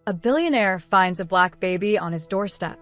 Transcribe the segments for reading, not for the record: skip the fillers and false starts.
A billionaire finds a black baby on his doorstep,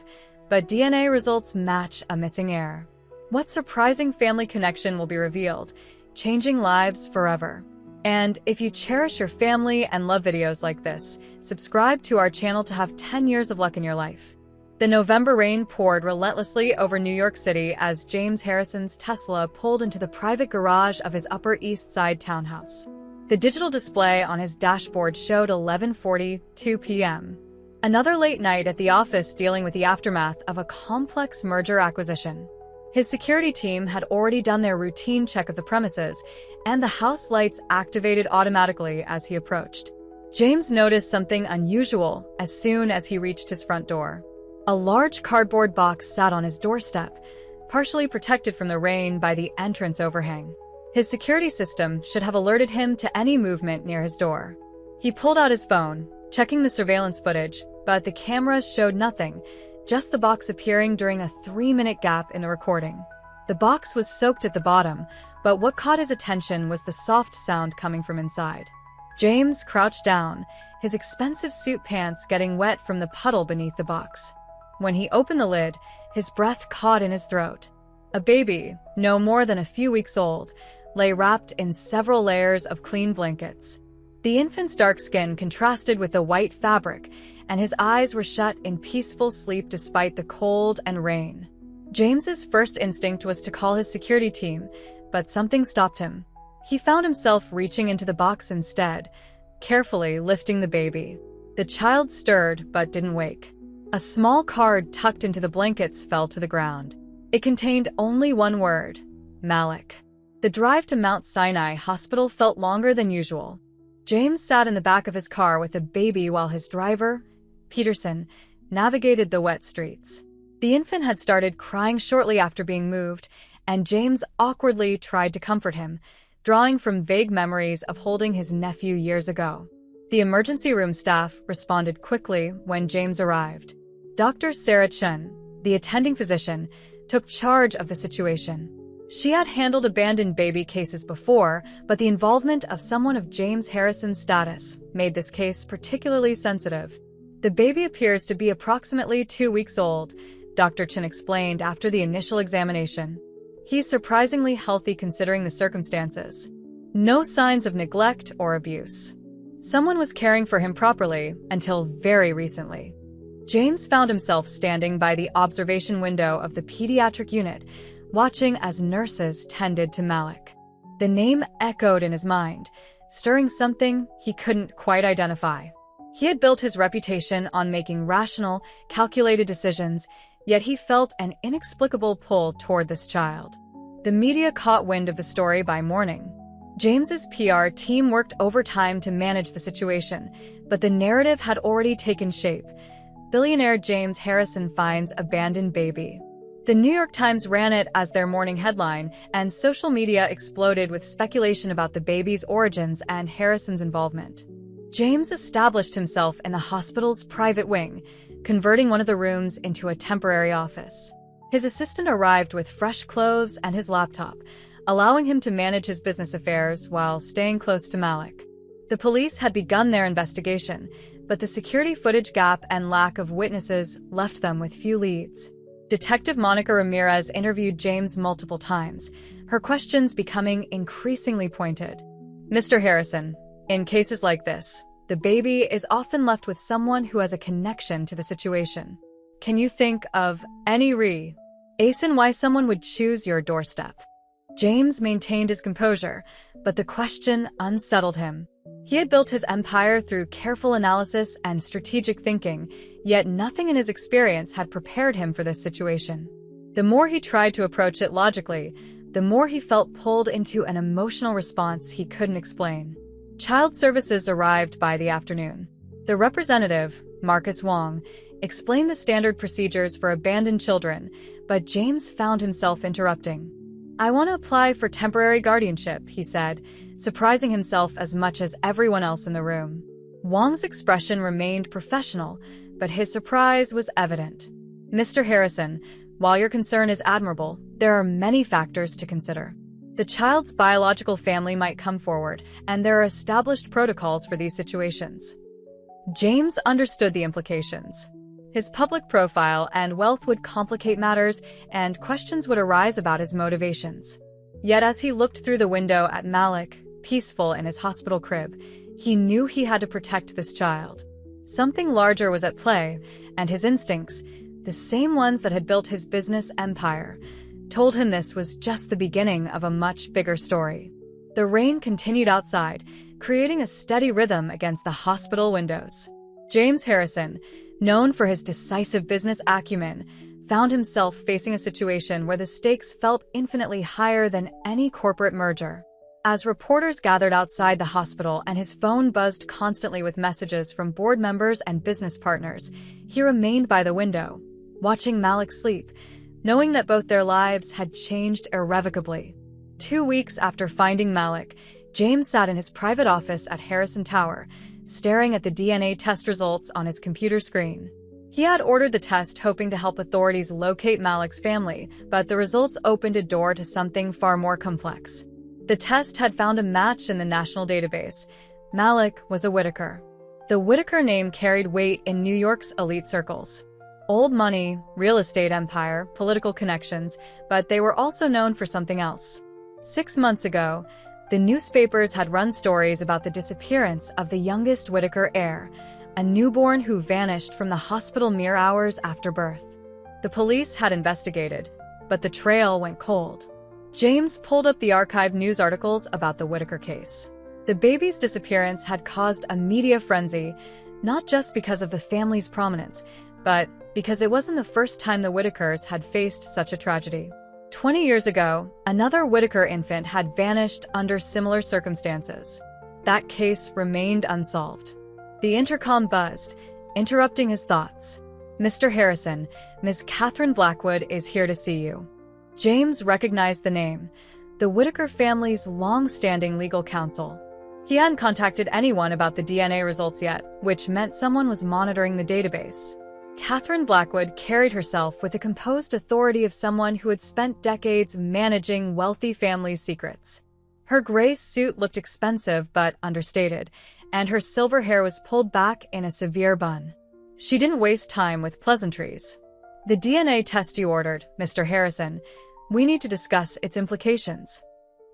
but DNA results match a missing heir. What surprising family connection will be revealed, changing lives forever? And if you cherish your family and love videos like this, subscribe to our channel to have 10 years of luck in your life. The November rain poured relentlessly over New York City as James Harrison's Tesla pulled into the private garage of his Upper East Side townhouse. The digital display on his dashboard showed 11:42 p.m. Another late night at the office dealing with the aftermath of a complex merger acquisition. His security team had already done their routine check of the premises, and the house lights activated automatically as he approached. James noticed something unusual as soon as he reached his front door. A large cardboard box sat on his doorstep, partially protected from the rain by the entrance overhang. His security system should have alerted him to any movement near his door. He pulled out his phone, checking the surveillance footage, but the cameras showed nothing, just the box appearing during a 3-minute gap in the recording. The box was soaked at the bottom, but what caught his attention was the soft sound coming from inside. James crouched down, his expensive suit pants getting wet from the puddle beneath the box. When he opened the lid, his breath caught in his throat. A baby, no more than a few weeks old, lay wrapped in several layers of clean blankets. The infant's dark skin contrasted with the white fabric, and his eyes were shut in peaceful sleep despite the cold and rain. James's first instinct was to call his security team, but something stopped him. He found himself reaching into the box instead, carefully lifting the baby. The child stirred but didn't wake. A small card tucked into the blankets fell to the ground. It contained only one word: Malik. The drive to Mount Sinai Hospital felt longer than usual. James sat in the back of his car with the baby while his driver, Peterson, navigated the wet streets. The infant had started crying shortly after being moved, and James awkwardly tried to comfort him, drawing from vague memories of holding his nephew years ago. The emergency room staff responded quickly when James arrived. Dr. Sarah Chun, the attending physician, took charge of the situation. She had handled abandoned baby cases before, but the involvement of someone of James Harrison's status made this case particularly sensitive. The baby appears to be approximately 2 weeks old, Dr. Chun explained after the initial examination. He's surprisingly healthy considering the circumstances. No signs of neglect or abuse. Someone was caring for him properly until very recently. James found himself standing by the observation window of the pediatric unit, watching as nurses tended to Malik. The name echoed in his mind, stirring something he couldn't quite identify. He had built his reputation on making rational, calculated decisions, yet he felt an inexplicable pull toward this child. The media caught wind of the story by morning. James's PR team worked overtime to manage the situation, but the narrative had already taken shape. Billionaire James Harrison finds abandoned baby. The New York Times ran it as their morning headline, and social media exploded with speculation about the baby's origins and Harrison's involvement. James established himself in the hospital's private wing, converting one of the rooms into a temporary office. His assistant arrived with fresh clothes and his laptop, allowing him to manage his business affairs while staying close to Malik. The police had begun their investigation, but the security footage gap and lack of witnesses left them with few leads. Detective Monica Ramirez interviewed James multiple times, her questions becoming increasingly pointed. Mr. Harrison, in cases like this, the baby is often left with someone who has a connection to the situation. Can you think of any reason why someone would choose your doorstep? James maintained his composure, but the question unsettled him. He had built his empire through careful analysis and strategic thinking, yet nothing in his experience had prepared him for this situation. The more he tried to approach it logically, the more he felt pulled into an emotional response he couldn't explain. Child Services arrived by the afternoon. The representative, Marcus Wong, explained the standard procedures for abandoned children, but James found himself interrupting. I want to apply for temporary guardianship, he said, surprising himself as much as everyone else in the room. Wong's expression remained professional, but his surprise was evident. Mr. Harrison, while your concern is admirable, there are many factors to consider. The child's biological family might come forward, and there are established protocols for these situations. James understood the implications. His public profile and wealth would complicate matters, and questions would arise about his motivations. Yet as he looked through the window at Malik, peaceful in his hospital crib, he knew he had to protect this child. Something larger was at play, and his instincts, the same ones that had built his business empire, told him this was just the beginning of a much bigger story. The rain continued outside, creating a steady rhythm against the hospital windows. James Harrison, known for his decisive business acumen, found himself facing a situation where the stakes felt infinitely higher than any corporate merger. As reporters gathered outside the hospital and his phone buzzed constantly with messages from board members and business partners, he remained by the window, watching Malik sleep, knowing that both their lives had changed irrevocably. 2 weeks after finding Malik, James sat in his private office at Harrison Tower, staring at the DNA test results on his computer screen. He had ordered the test hoping to help authorities locate Malik's family, but the results opened a door to something far more complex. The test had found a match in the national database. Malik was a Whitaker. The Whitaker name carried weight in New York's elite circles. Old money, real estate empire, political connections, but they were also known for something else. 6 months ago, the newspapers had run stories about the disappearance of the youngest Whitaker heir, a newborn who vanished from the hospital mere hours after birth. The police had investigated, but the trail went cold. James pulled up the archived news articles about the Whitaker case. The baby's disappearance had caused a media frenzy, not just because of the family's prominence, but because it wasn't the first time the Whitakers had faced such a tragedy. 20 years ago, another Whitaker infant had vanished under similar circumstances. That case remained unsolved. The intercom buzzed, interrupting his thoughts. "Mr. Harrison, Ms. Catherine Blackwood is here to see you." James recognized the name, the Whitaker family's long-standing legal counsel. He hadn't contacted anyone about the DNA results yet, which meant someone was monitoring the database. Catherine Blackwood carried herself with the composed authority of someone who had spent decades managing wealthy families' secrets. Her gray suit looked expensive but understated, and her silver hair was pulled back in a severe bun. She didn't waste time with pleasantries. "The DNA test you ordered, Mr. Harrison. We need to discuss its implications."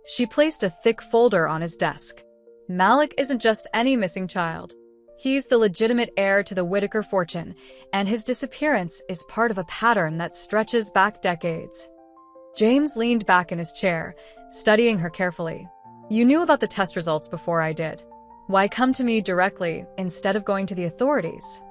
She placed a thick folder on his desk. Malik isn't just any missing child. He's the legitimate heir to the Whitaker fortune, and his disappearance is part of a pattern that stretches back decades. James leaned back in his chair, studying her carefully. "You knew about the test results before I did. Why come to me directly instead of going to the authorities?"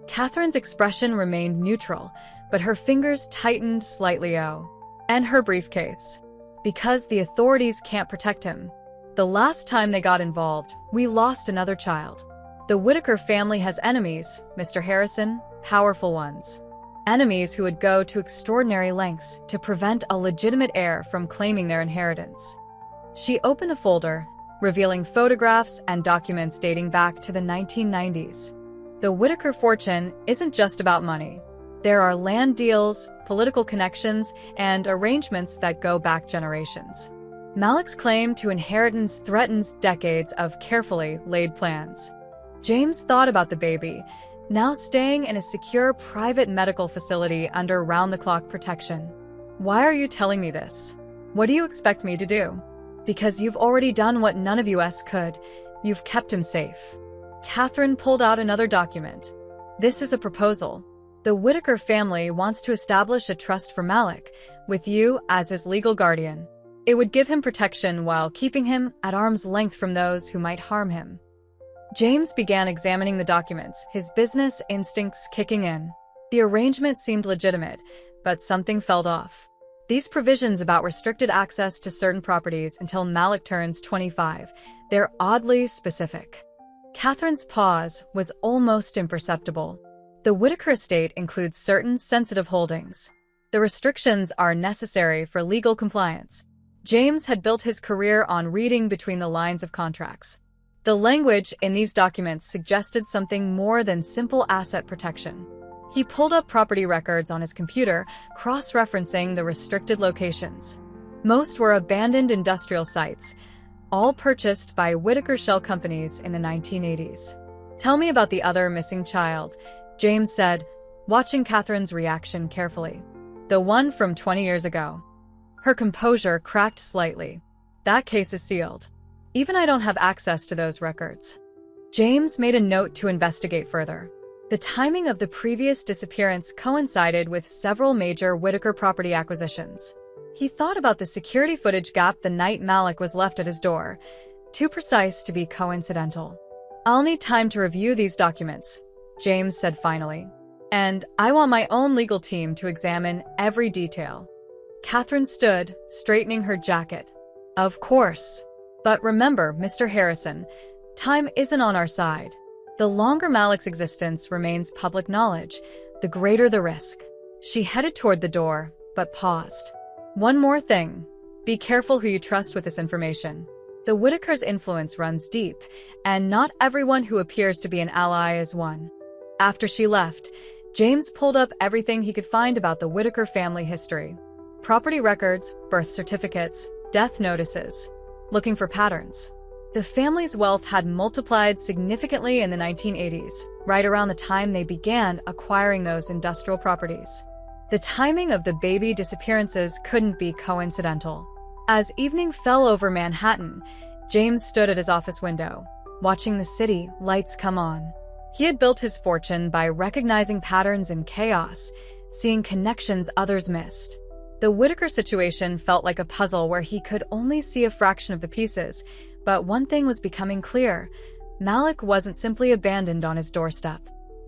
Catherine's expression remained neutral, but her fingers tightened slightly. "And her briefcase. Because the authorities can't protect him. The last time they got involved, we lost another child. The Whitaker family has enemies, Mr. Harrison, powerful ones. Enemies who would go to extraordinary lengths to prevent a legitimate heir from claiming their inheritance." She opened the folder, revealing photographs and documents dating back to the 1990s. The Whitaker fortune isn't just about money. There are land deals, political connections, and arrangements that go back generations. Malik's claim to inheritance threatens decades of carefully laid plans. James thought about the baby, now staying in a secure private medical facility under round-the-clock protection. "Why are you telling me this? What do you expect me to do?" "Because you've already done what none of us could. You've kept him safe." Catherine pulled out another document. "This is a proposal. The Whitaker family wants to establish a trust for Malik, with you as his legal guardian. It would give him protection while keeping him at arm's length from those who might harm him." James began examining the documents, his business instincts kicking in. The arrangement seemed legitimate, but something felt off. These provisions about restricted access to certain properties until Malik turns 25, they're oddly specific. Catherine's pause was almost imperceptible. The Whitaker estate includes certain sensitive holdings. The restrictions are necessary for legal compliance. James had built his career on reading between the lines of contracts. The language in these documents suggested something more than simple asset protection. He pulled up property records on his computer, cross-referencing the restricted locations. Most were abandoned industrial sites, all purchased by Whitaker shell companies in the 1980s. Tell me about the other missing child, James said, watching Catherine's reaction carefully. The one from 20 years ago. Her composure cracked slightly. That case is sealed. Even I don't have access to those records. James made a note to investigate further. The timing of the previous disappearance coincided with several major Whitaker property acquisitions. He thought about the security footage gap the night Malik was left at his door, too precise to be coincidental. I'll need time to review these documents, James said finally. And I want my own legal team to examine every detail. Catherine stood, straightening her jacket. Of course. But remember, Mr. Harrison, time isn't on our side. The longer Malik's existence remains public knowledge, the greater the risk. She headed toward the door, but paused. One more thing. Be careful who you trust with this information. The Whitakers' influence runs deep, and not everyone who appears to be an ally is one. After she left, James pulled up everything he could find about the Whitaker family history. Property records, birth certificates, death notices, looking for patterns. The family's wealth had multiplied significantly in the 1980s, right around the time they began acquiring those industrial properties. The timing of the baby disappearances couldn't be coincidental. As evening fell over Manhattan, James stood at his office window, watching the city lights come on. He had built his fortune by recognizing patterns in chaos, seeing connections others missed. The Whitaker situation felt like a puzzle where he could only see a fraction of the pieces, but one thing was becoming clear. Malik wasn't simply abandoned on his doorstep.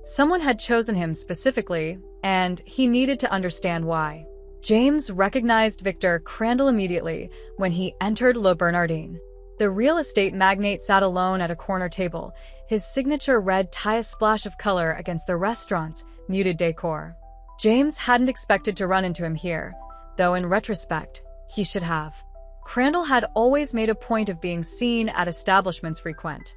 Someone had chosen him specifically, and he needed to understand why. James recognized Victor Crandall immediately when he entered Le Bernardin. The real estate magnate sat alone at a corner table, his signature red tie a splash of color against the restaurant's muted decor. James hadn't expected to run into him here, though in retrospect, he should have. Crandall had always made a point of being seen at establishments frequent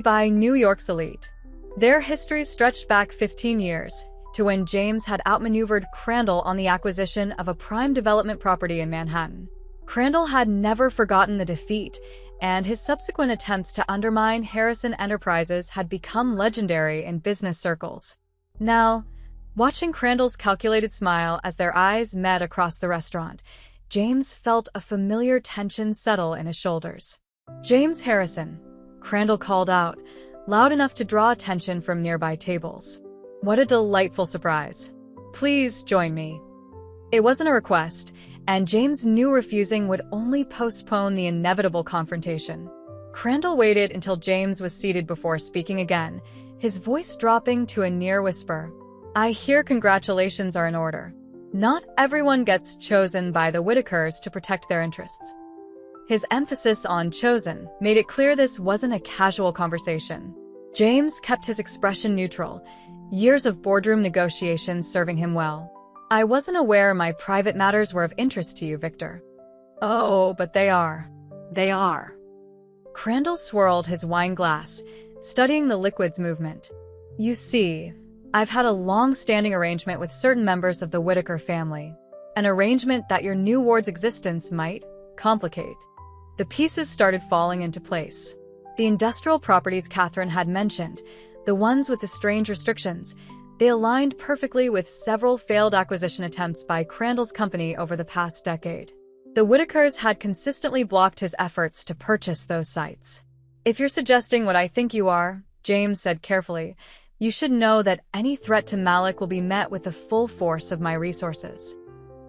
by New York's elite. Their histories stretched back 15 years, to when James had outmaneuvered Crandall on the acquisition of a prime development property in Manhattan. Crandall had never forgotten the defeat, and his subsequent attempts to undermine Harrison Enterprises had become legendary in business circles. Now, watching Crandall's calculated smile as their eyes met across the restaurant, James felt a familiar tension settle in his shoulders. James Harrison, Crandall called out, loud enough to draw attention from nearby tables. What a delightful surprise. Please join me. It wasn't a request, and James knew refusing would only postpone the inevitable confrontation. Crandall waited until James was seated before speaking again, his voice dropping to a near whisper. I hear congratulations are in order. Not everyone gets chosen by the Whitakers to protect their interests. His emphasis on chosen made it clear this wasn't a casual conversation. James kept his expression neutral, years of boardroom negotiations serving him well. I wasn't aware my private matters were of interest to you, Victor. Oh, but they are. They are. Crandall swirled his wine glass, studying the liquid's movement. You see, I've had a long-standing arrangement with certain members of the Whitaker family, an arrangement that your new ward's existence might complicate. The pieces started falling into place. The industrial properties Catherine had mentioned, the ones with the strange restrictions, they aligned perfectly with several failed acquisition attempts by Crandall's company over the past decade. The Whitakers had consistently blocked his efforts to purchase those sites. If you're suggesting what I think you are, James said carefully, you should know that any threat to Malik will be met with the full force of my resources.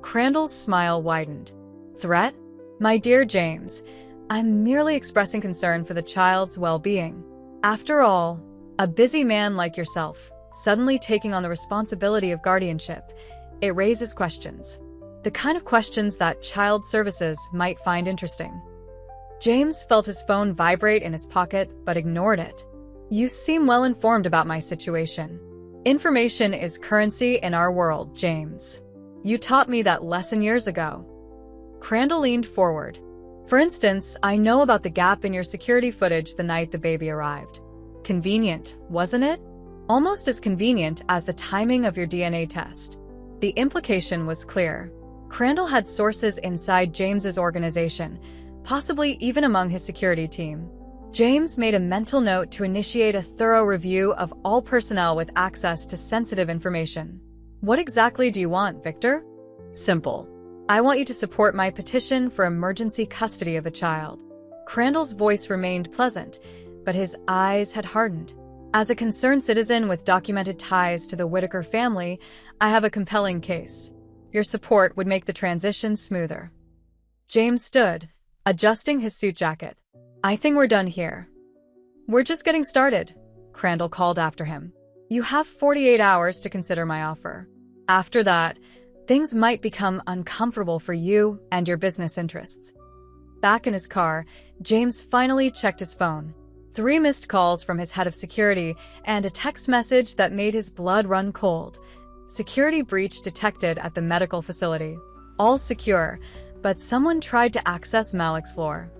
Crandall's smile widened. Threat? My dear James, I'm merely expressing concern for the child's well-being. After all, a busy man like yourself, suddenly taking on the responsibility of guardianship, it raises questions. The kind of questions that child services might find interesting. James felt his phone vibrate in his pocket, but ignored it. You seem well informed about my situation. Information is currency in our world, James. You taught me that lesson years ago. Crandall leaned forward. For instance, I know about the gap in your security footage the night the baby arrived. Convenient, wasn't it? Almost as convenient as the timing of your DNA test. The implication was clear. Crandall had sources inside James's organization, possibly even among his security team. James made a mental note to initiate a thorough review of all personnel with access to sensitive information. What exactly do you want, Victor? Simple. I want you to support my petition for emergency custody of a child. Crandall's voice remained pleasant, but his eyes had hardened. As a concerned citizen with documented ties to the Whitaker family, I have a compelling case. Your support would make the transition smoother. James stood, adjusting his suit jacket. I think we're done here. We're just getting started, Crandall called after him. You have 48 hours to consider my offer. After that, things might become uncomfortable for you and your business interests. Back in his car, James finally checked his phone. 3 missed calls from his head of security and a text message that made his blood run cold. Security breach detected at the medical facility. All secure, but someone tried to access Malik's floor.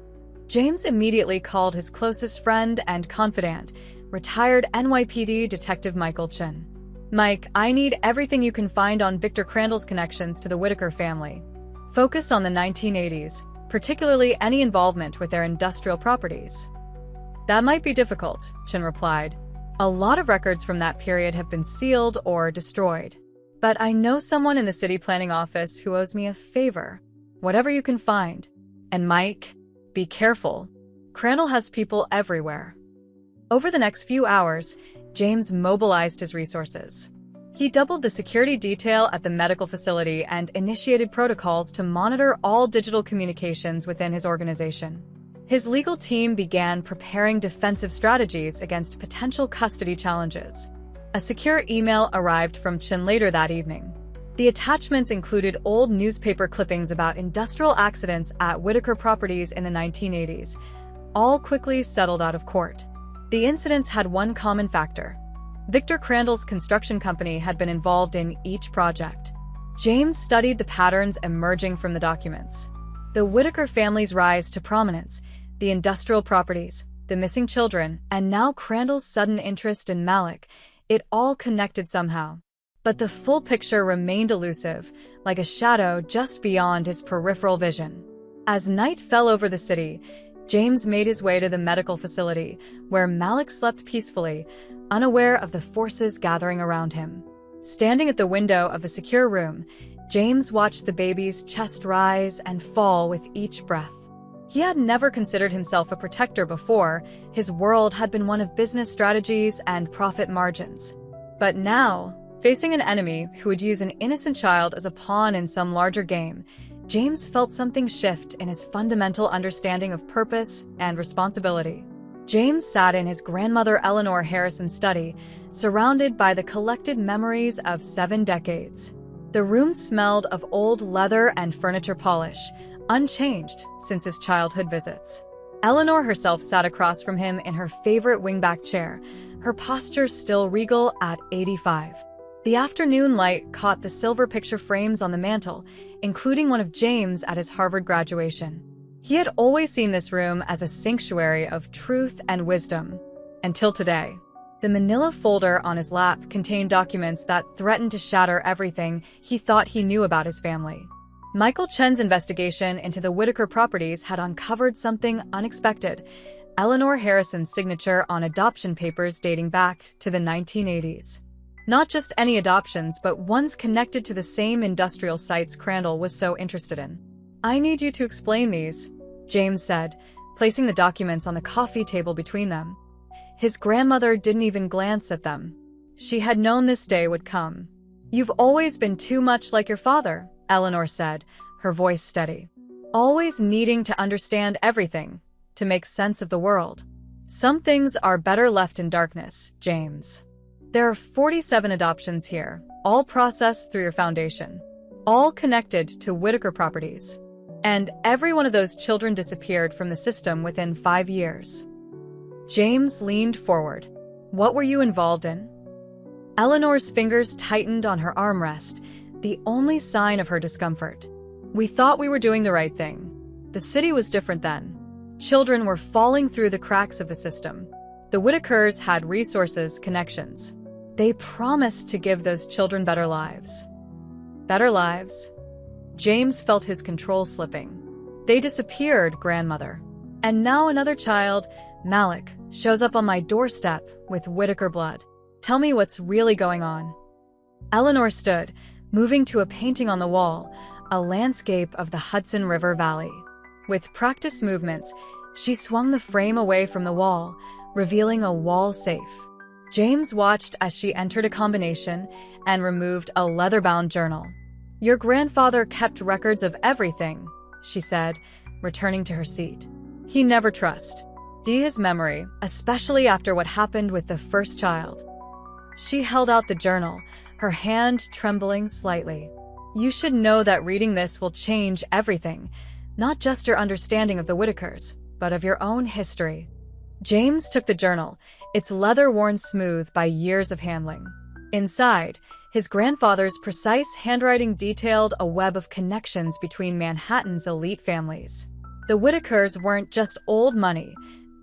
James immediately called his closest friend and confidant, retired NYPD Detective Michael Chin. Mike, I need everything you can find on Victor Crandall's connections to the Whitaker family. Focus on the 1980s, particularly any involvement with their industrial properties. That might be difficult, Chin replied. A lot of records from that period have been sealed or destroyed. But I know someone in the city planning office who owes me a favor. Whatever you can find. And Mike, be careful. Crandall has people everywhere. Over the next few hours, James mobilized his resources. He doubled the security detail at the medical facility and initiated protocols to monitor all digital communications within his organization. His legal team began preparing defensive strategies against potential custody challenges. A secure email arrived from Chin later that evening. The attachments included old newspaper clippings about industrial accidents at Whitaker Properties in the 1980s, all quickly settled out of court. The incidents had one common factor. Victor Crandall's construction company had been involved in each project. James studied the patterns emerging from the documents. The Whitaker family's rise to prominence, the industrial properties, the missing children, and now Crandall's sudden interest in Malik, it all connected somehow. But the full picture remained elusive, like a shadow just beyond his peripheral vision. As night fell over the city, James made his way to the medical facility, where Malik slept peacefully, unaware of the forces gathering around him. Standing at the window of the secure room, James watched the baby's chest rise and fall with each breath. He had never considered himself a protector before. His world had been one of business strategies and profit margins. But now, facing an enemy who would use an innocent child as a pawn in some larger game, James felt something shift in his fundamental understanding of purpose and responsibility. James sat in his grandmother Eleanor Harrison's study, surrounded by the collected memories of 7 decades. The room smelled of old leather and furniture polish, unchanged since his childhood visits. Eleanor herself sat across from him in her favorite wingback chair, her posture still regal at 85. The afternoon light caught the silver picture frames on the mantel, including one of James at his Harvard graduation. He had always seen this room as a sanctuary of truth and wisdom. Until today. The manila folder on his lap contained documents that threatened to shatter everything he thought he knew about his family. Michael Chen's investigation into the Whitaker properties had uncovered something unexpected: Eleanor Harrison's signature on adoption papers dating back to the 1980s. Not just any adoptions, but ones connected to the same industrial sites Crandall was so interested in. I need you to explain these, James said, placing the documents on the coffee table between them. His grandmother didn't even glance at them. She had known this day would come. You've always been too much like your father, Eleanor said, her voice steady. Always needing to understand everything, to make sense of the world. Some things are better left in darkness, James. There are 47 adoptions here, all processed through your foundation, all connected to Whitaker properties. And every one of those children disappeared from the system within 5 years. James leaned forward. What were you involved in? Eleanor's fingers tightened on her armrest, the only sign of her discomfort. We thought we were doing the right thing. The city was different then. Children were falling through the cracks of the system. The Whitakers had resources, connections. They promised to give those children better lives. Better lives? James felt his control slipping. They disappeared, grandmother. And now another child, Malik, shows up on my doorstep with Whitaker blood. Tell me what's really going on. Eleanor stood, moving to a painting on the wall, a landscape of the Hudson River Valley. With practiced movements, she swung the frame away from the wall, revealing a wall safe. James watched as she entered a combination and removed a leather-bound journal. Your grandfather kept records of everything, she said, returning to her seat. He never trusted his memory, especially after what happened with the first child. She held out the journal, her hand trembling slightly. You should know that reading this will change everything, not just your understanding of the Whitakers, but of your own history. James took the journal, its leather worn smooth by years of handling. Inside, his grandfather's precise handwriting detailed a web of connections between Manhattan's elite families. The Whitakers weren't just old money,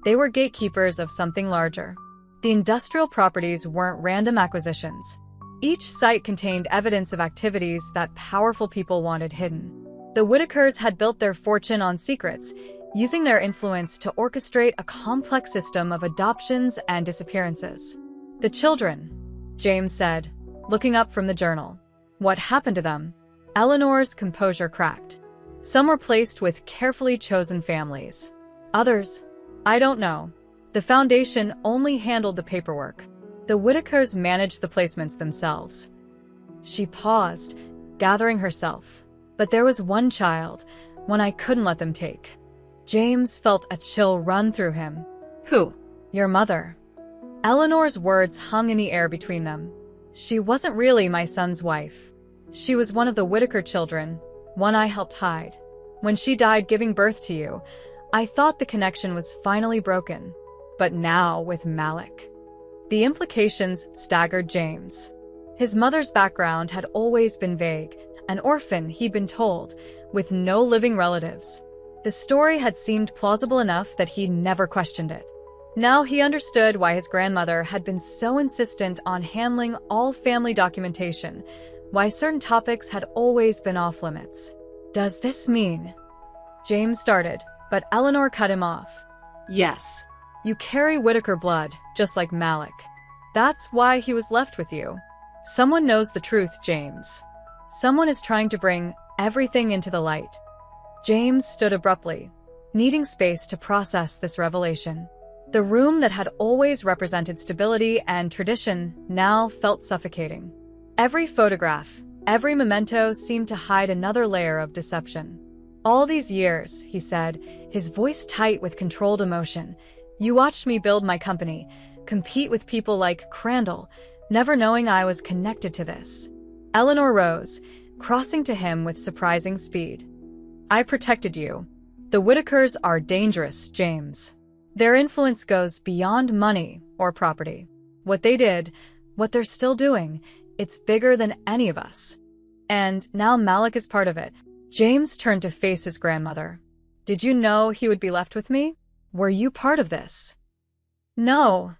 they were gatekeepers of something larger. The industrial properties weren't random acquisitions. Each site contained evidence of activities that powerful people wanted hidden. The Whitakers had built their fortune on secrets, using their influence to orchestrate a complex system of adoptions and disappearances. The children, James said, looking up from the journal. What happened to them? Eleanor's composure cracked. Some were placed with carefully chosen families. Others, I don't know. The foundation only handled the paperwork. The Whitakers managed the placements themselves. She paused, gathering herself. But there was one child, one I couldn't let them take. James felt a chill run through him. Who? Your mother. Eleanor's words hung in the air between them. She wasn't really my son's wife. She was one of the Whitaker children, one I helped hide. When she died giving birth to you, I thought the connection was finally broken. But now with Malik. The implications staggered James. His mother's background had always been vague, an orphan, he'd been told, with no living relatives. The story had seemed plausible enough that he never questioned it. Now he understood why his grandmother had been so insistent on handling all family documentation, why certain topics had always been off-limits. Does this mean? James started, but Eleanor cut him off. Yes. You carry Whitaker blood, just like Malik. That's why he was left with you. Someone knows the truth, James. Someone is trying to bring everything into the light. James stood abruptly, needing space to process this revelation. The room that had always represented stability and tradition now felt suffocating. Every photograph, every memento seemed to hide another layer of deception. All these years, he said, his voice tight with controlled emotion, you watched me build my company, compete with people like Crandall, never knowing I was connected to this. Eleanor rose, crossing to him with surprising speed. I protected you. The Whitakers are dangerous, James. Their influence goes beyond money or property. What they did, what they're still doing, it's bigger than any of us. And now Malik is part of it. James turned to face his grandmother. Did you know he would be left with me? Were you part of this? No,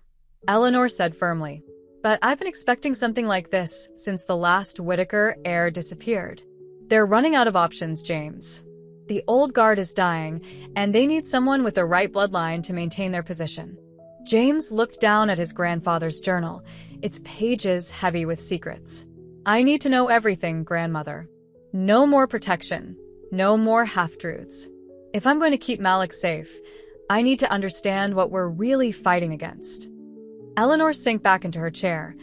Eleanor said firmly. But I've been expecting something like this since the last Whitaker heir disappeared. They're running out of options, James. The old guard is dying, and they need someone with the right bloodline to maintain their position. James looked down at his grandfather's journal, its pages heavy with secrets. I need to know everything, grandmother. No more protection. No more half-truths. If I'm going to keep Malik safe, I need to understand what we're really fighting against. Eleanor sank back into her chair,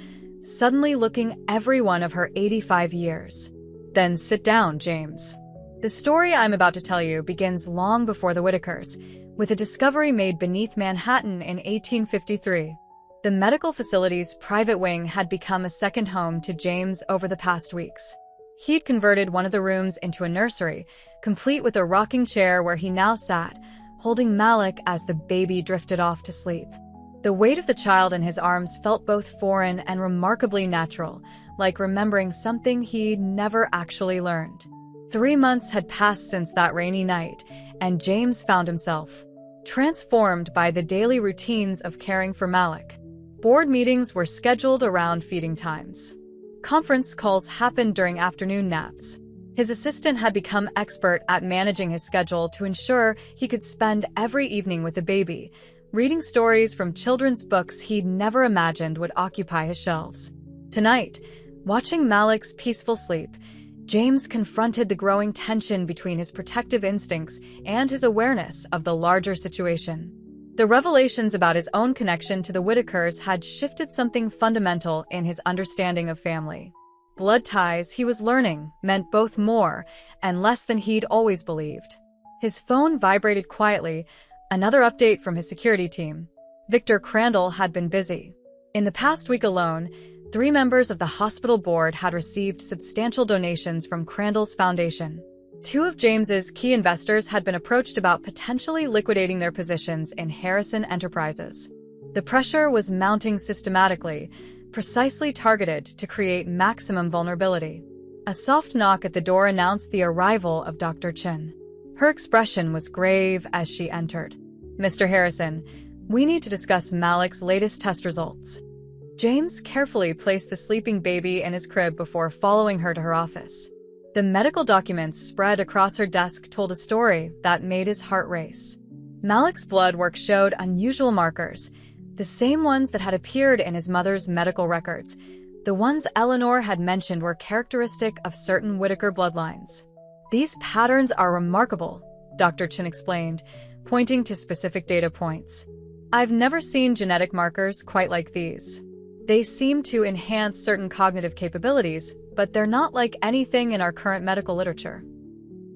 suddenly looking every one of her 85 years. Then sit down, James. The story I'm about to tell you begins long before the Whitakers, with a discovery made beneath Manhattan in 1853. The medical facility's private wing had become a second home to James over the past weeks. He'd converted one of the rooms into a nursery, complete with a rocking chair where he now sat, holding Malik as the baby drifted off to sleep. The weight of the child in his arms felt both foreign and remarkably natural, like remembering something he'd never actually learned. 3 months had passed since that rainy night, and James found himself transformed by the daily routines of caring for Malik. Board meetings were scheduled around feeding times. Conference calls happened during afternoon naps. His assistant had become expert at managing his schedule to ensure he could spend every evening with the baby, reading stories from children's books he'd never imagined would occupy his shelves. Tonight, watching Malik's peaceful sleep, James confronted the growing tension between his protective instincts and his awareness of the larger situation. The revelations about his own connection to the Whitakers had shifted something fundamental in his understanding of family. Blood ties, he was learning, meant both more and less than he'd always believed. His phone vibrated quietly, another update from his security team. Victor Crandall had been busy. In the past week alone, 3 members of the hospital board had received substantial donations from Crandall's foundation. 2 of James's key investors had been approached about potentially liquidating their positions in Harrison Enterprises. The pressure was mounting systematically, precisely targeted to create maximum vulnerability. A soft knock at the door announced the arrival of Dr. Chin. Her expression was grave as she entered. "Mr. Harrison, we need to discuss Malik's latest test results." James carefully placed the sleeping baby in his crib before following her to her office. The medical documents spread across her desk told a story that made his heart race. Malik's blood work showed unusual markers, the same ones that had appeared in his mother's medical records. The ones Eleanor had mentioned were characteristic of certain Whitaker bloodlines. "These patterns are remarkable," Dr. Chin explained, pointing to specific data points. "I've never seen genetic markers quite like these. They seem to enhance certain cognitive capabilities, but they're not like anything in our current medical literature."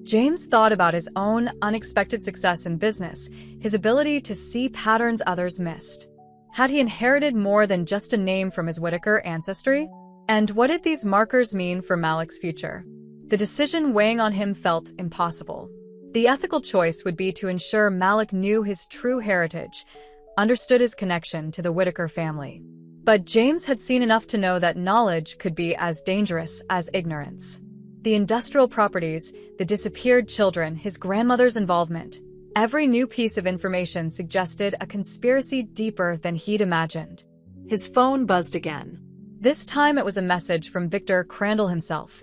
James thought about his own unexpected success in business, his ability to see patterns others missed. Had he inherited more than just a name from his Whitaker ancestry? And what did these markers mean for Malik's future? The decision weighing on him felt impossible. The ethical choice would be to ensure Malik knew his true heritage, understood his connection to the Whitaker family. But James had seen enough to know that knowledge could be as dangerous as ignorance. The industrial properties, the disappeared children, his grandmother's involvement. Every new piece of information suggested a conspiracy deeper than he'd imagined. His phone buzzed again. This time it was a message from Victor Crandall himself.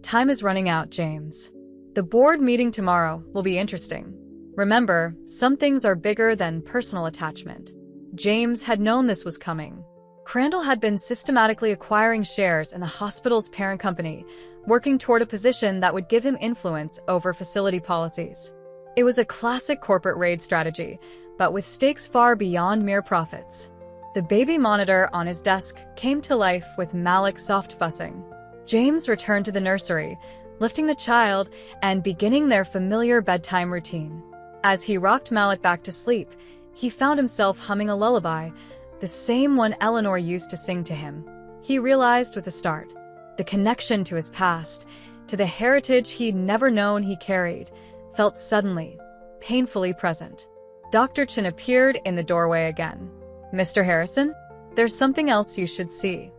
"Time is running out, James. The board meeting tomorrow will be interesting. Remember, some things are bigger than personal attachment." James had known this was coming. Crandall had been systematically acquiring shares in the hospital's parent company, working toward a position that would give him influence over facility policies. It was a classic corporate raid strategy, but with stakes far beyond mere profits. The baby monitor on his desk came to life with Malik's soft fussing. James returned to the nursery, lifting the child and beginning their familiar bedtime routine. As he rocked Malik back to sleep, he found himself humming a lullaby, the same one Eleanor used to sing to him. He realized with a start, the connection to his past, to the heritage he'd never known he carried, felt suddenly, painfully present. Dr. Chin appeared in the doorway again. "Mr. Harrison, there's something else you should see."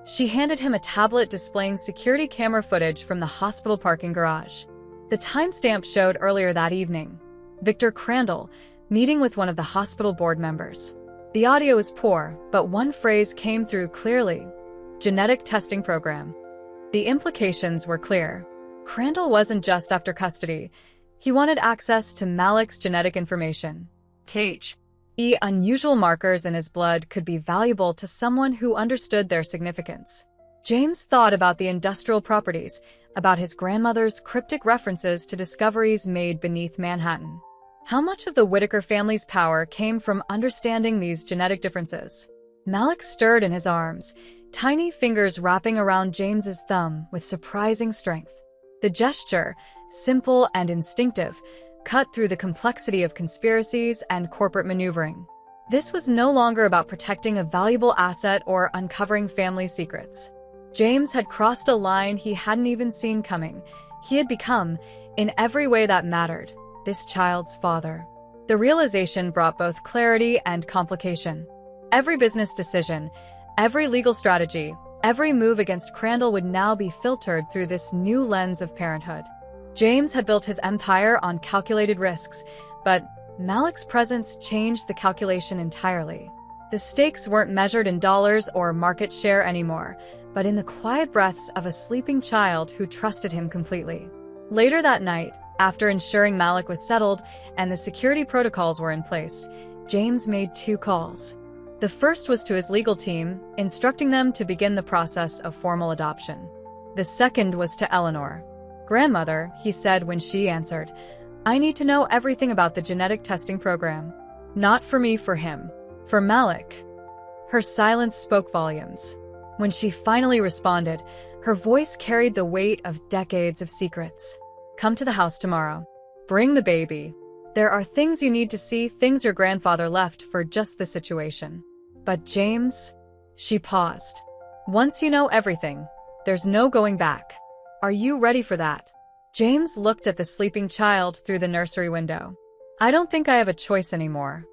She handed him a tablet displaying security camera footage from the hospital parking garage. The timestamp showed earlier that evening. Victor Crandall, meeting with one of the hospital board members. The audio was poor, but one phrase came through clearly. "Genetic testing program." The implications were clear. Crandall wasn't just after custody. He wanted access to Malik's genetic information. Unusual markers in his blood could be valuable to someone who understood their significance. James thought about the industrial properties, about his grandmother's cryptic references to discoveries made beneath Manhattan. How much of the Whitaker family's power came from understanding these genetic differences? Malik stirred in his arms, tiny fingers wrapping around James's thumb with surprising strength. The gesture, simple and instinctive, cut through the complexity of conspiracies and corporate maneuvering. This was no longer about protecting a valuable asset or uncovering family secrets. James had crossed a line he hadn't even seen coming. He had become, in every way that mattered, this child's father. The realization brought both clarity and complication. Every business decision, every legal strategy, every move against Crandall would now be filtered through this new lens of parenthood. James had built his empire on calculated risks, but Malik's presence changed the calculation entirely. The stakes weren't measured in dollars or market share anymore, but in the quiet breaths of a sleeping child who trusted him completely. Later that night, after ensuring Malik was settled and the security protocols were in place, James made 2 calls. The first was to his legal team, instructing them to begin the process of formal adoption. The second was to Eleanor. "Grandmother," he said when she answered, "I need to know everything about the genetic testing program. Not for me, for him. For Malik." Her silence spoke volumes. When she finally responded, her voice carried the weight of decades of secrets. "Come to the house tomorrow. Bring the baby. There are things you need to see, things your grandfather left for just this situation." "But James," she paused. "Once you know everything, there's no going back. Are you ready for that?" James looked at the sleeping child through the nursery window. "I don't think I have a choice anymore."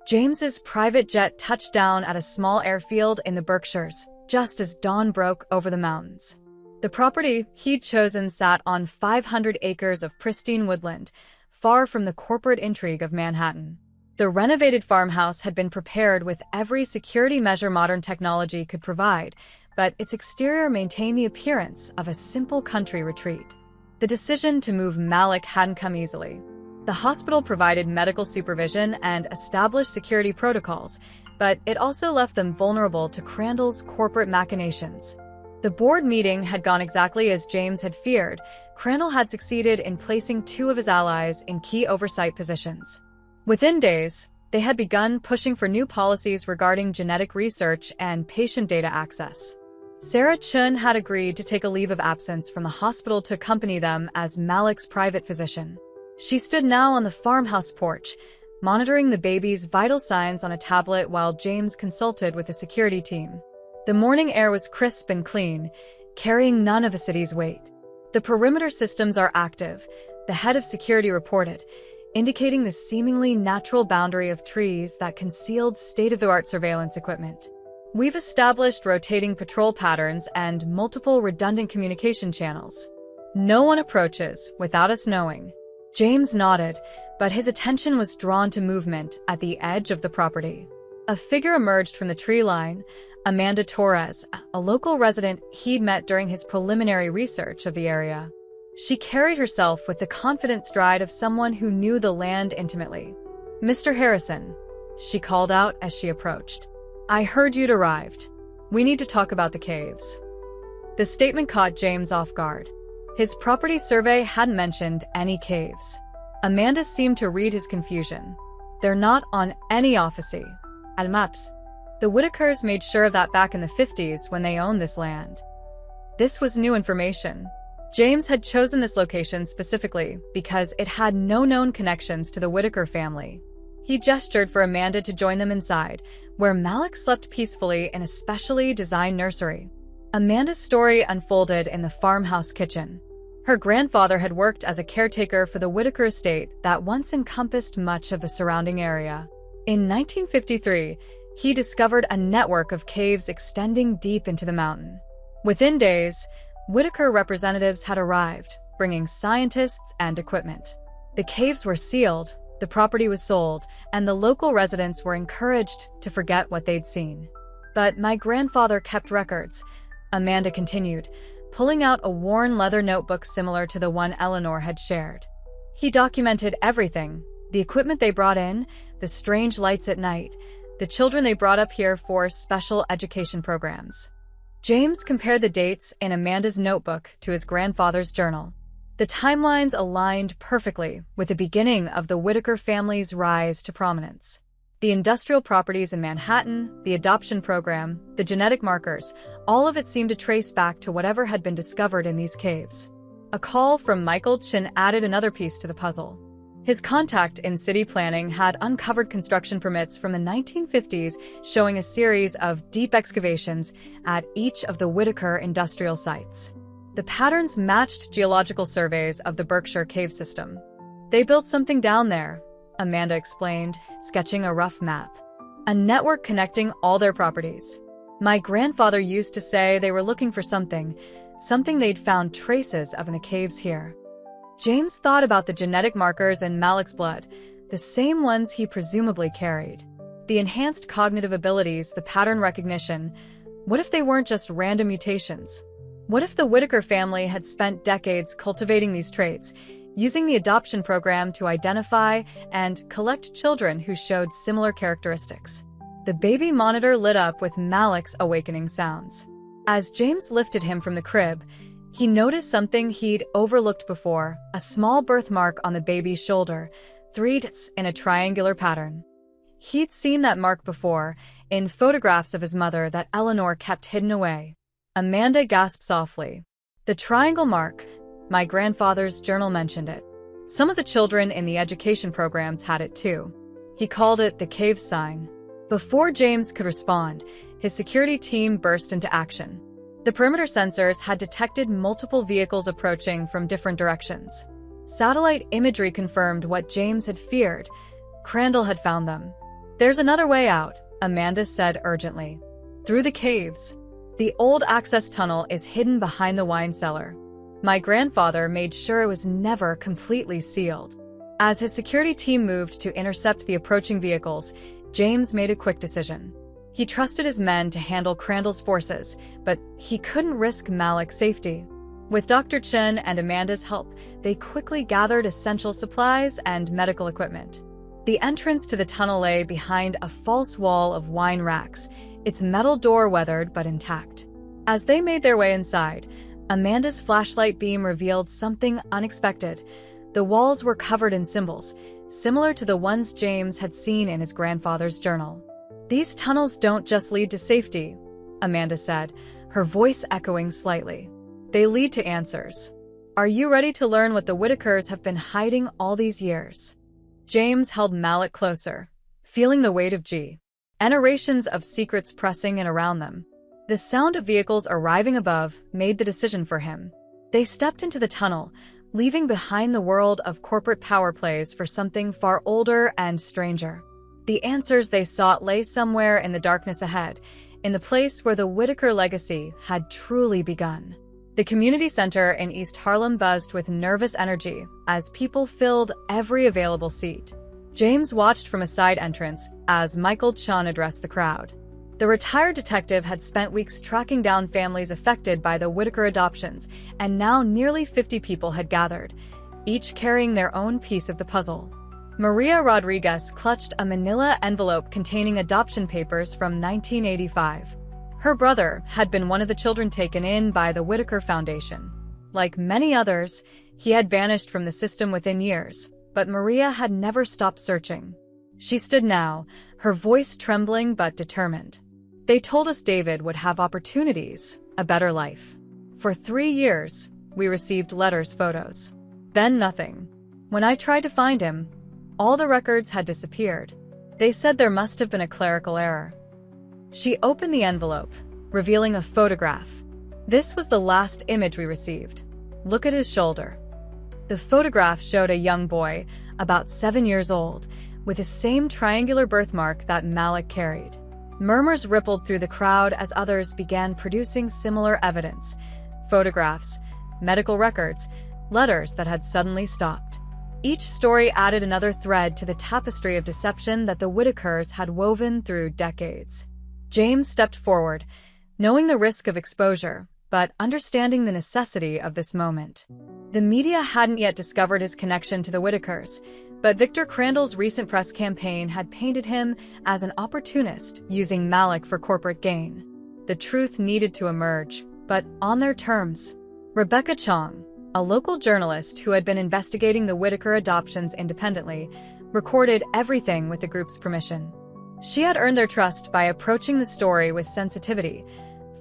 James's private jet touched down at a small airfield in the Berkshires, just as dawn broke over the mountains. The property he'd chosen sat on 500 acres of pristine woodland, far from the corporate intrigue of Manhattan. The renovated farmhouse had been prepared with every security measure modern technology could provide, but its exterior maintained the appearance of a simple country retreat. The decision to move Malik hadn't come easily. The hospital provided medical supervision and established security protocols, but it also left them vulnerable to Crandall's corporate machinations. The board meeting had gone exactly as James had feared. Crandall had succeeded in placing 2 of his allies in key oversight positions. Within days, they had begun pushing for new policies regarding genetic research and patient data access. Sarah Chun had agreed to take a leave of absence from the hospital to accompany them as Malik's private physician. She stood now on the farmhouse porch, monitoring the baby's vital signs on a tablet while James consulted with the security team. The morning air was crisp and clean, carrying none of a city's weight. "The perimeter systems are active," the head of security reported, indicating the seemingly natural boundary of trees that concealed state-of-the-art surveillance equipment. "We've established rotating patrol patterns and multiple redundant communication channels. No one approaches without us knowing." James nodded, but his attention was drawn to movement at the edge of the property. A figure emerged from the tree line, Amanda Torres, a local resident he'd met during his preliminary research of the area. She carried herself with the confident stride of someone who knew the land intimately. "Mr. Harrison," she called out as she approached. "I heard you'd arrived. We need to talk about the caves." The statement caught James off guard. His property survey hadn't mentioned any caves. Amanda seemed to read his confusion. "They're not on any office maps. The Whitakers made sure of that back in the 50s when they owned this land." This was new information. James had chosen this location specifically because it had no known connections to the Whitaker family. He gestured for Amanda to join them inside, where Malik slept peacefully in a specially designed nursery. Amanda's story unfolded in the farmhouse kitchen. Her grandfather had worked as a caretaker for the Whitaker estate that once encompassed much of the surrounding area. In 1953, he discovered a network of caves extending deep into the mountain. Within days, Whitaker representatives had arrived, bringing scientists and equipment. The caves were sealed, the property was sold, and the local residents were encouraged to forget what they'd seen. "But my grandfather kept records," Amanda continued, pulling out a worn leather notebook similar to the one Eleanor had shared. "He documented everything, the equipment they brought in, the strange lights at night, the children they brought up here for special education programs." James compared the dates in Amanda's notebook to his grandfather's journal. The timelines aligned perfectly with the beginning of the Whitaker family's rise to prominence. The industrial properties in Manhattan, the adoption program, the genetic markers, all of it seemed to trace back to whatever had been discovered in these caves. A call from Michael Chin added another piece to the puzzle. His contact in city planning had uncovered construction permits from the 1950s showing a series of deep excavations at each of the Whitaker industrial sites. The patterns matched geological surveys of the Berkshire cave system. "They built something down there," Amanda explained, sketching a rough map. "A network connecting all their properties. My grandfather used to say they were looking for something they'd found traces of in the caves here." James thought about the genetic markers in Malik's blood, the same ones he presumably carried. The enhanced cognitive abilities, the pattern recognition, What if they weren't just random mutations? What if the Whitaker family had spent decades cultivating these traits, using the adoption program to identify and collect children who showed similar characteristics? The baby monitor lit up with Malik's awakening sounds. As James lifted him from the crib, he noticed something he'd overlooked before, a small birthmark on the baby's shoulder, 3 dots in a triangular pattern. He'd seen that mark before, in photographs of his mother that Eleanor kept hidden away. Amanda gasped softly. The triangle mark, my grandfather's journal mentioned it. Some of the children in the education programs had it too. He called it the cave sign. Before James could respond, his security team burst into action. The perimeter sensors had detected multiple vehicles approaching from different directions. Satellite imagery confirmed what James had feared. Crandall had found them. There's another way out, Amanda said urgently. Through the caves. The old access tunnel is hidden behind the wine cellar. My grandfather made sure it was never completely sealed. As his security team moved to intercept the approaching vehicles, James made a quick decision. He trusted his men to handle Crandall's forces, but he couldn't risk Malik's safety. With Dr. Chen and Amanda's help, they quickly gathered essential supplies and medical equipment. The entrance to the tunnel lay behind a false wall of wine racks, its metal door weathered but intact. As they made their way inside, Amanda's flashlight beam revealed something unexpected. The walls were covered in symbols, similar to the ones James had seen in his grandfather's journal. These tunnels don't just lead to safety, Amanda said, her voice echoing slightly. They lead to answers. Are you ready to learn what the Whitakers have been hiding all these years? James held Malik closer, feeling the weight of generations of secrets pressing in around them. The sound of vehicles arriving above made the decision for him. They stepped into the tunnel, leaving behind the world of corporate power plays for something far older and stranger. The answers they sought lay somewhere in the darkness ahead, in the place where the Whitaker legacy had truly begun. The community center in East Harlem buzzed with nervous energy as people filled every available seat. James watched from a side entrance as Michael Chan addressed the crowd. The retired detective had spent weeks tracking down families affected by the Whitaker adoptions, and now nearly 50 people had gathered, each carrying their own piece of the puzzle. Maria Rodriguez clutched a manila envelope containing adoption papers from 1985. Her brother had been one of the children taken in by the Whitaker Foundation. Like many others, he had vanished from the system within years, but Maria had never stopped searching. She stood now, her voice trembling but determined. They told us David would have opportunities, a better life. For 3 years, we received letters, photos. Then nothing. When I tried to find him, all the records had disappeared. They said there must have been a clerical error. She opened the envelope, revealing a photograph. This was the last image we received. Look at his shoulder. The photograph showed a young boy, about 7 years old, with the same triangular birthmark that Malik carried. Murmurs rippled through the crowd as others began producing similar evidence. Photographs, medical records, letters that had suddenly stopped. Each story added another thread to the tapestry of deception that the Whitakers had woven through decades. James stepped forward, knowing the risk of exposure, but understanding the necessity of this moment. The media hadn't yet discovered his connection to the Whitakers, but Victor Crandall's recent press campaign had painted him as an opportunist using Malik for corporate gain. The truth needed to emerge, but on their terms. Rebecca Chong, a local journalist who had been investigating the Whitaker adoptions independently, recorded everything with the group's permission. She had earned their trust by approaching the story with sensitivity,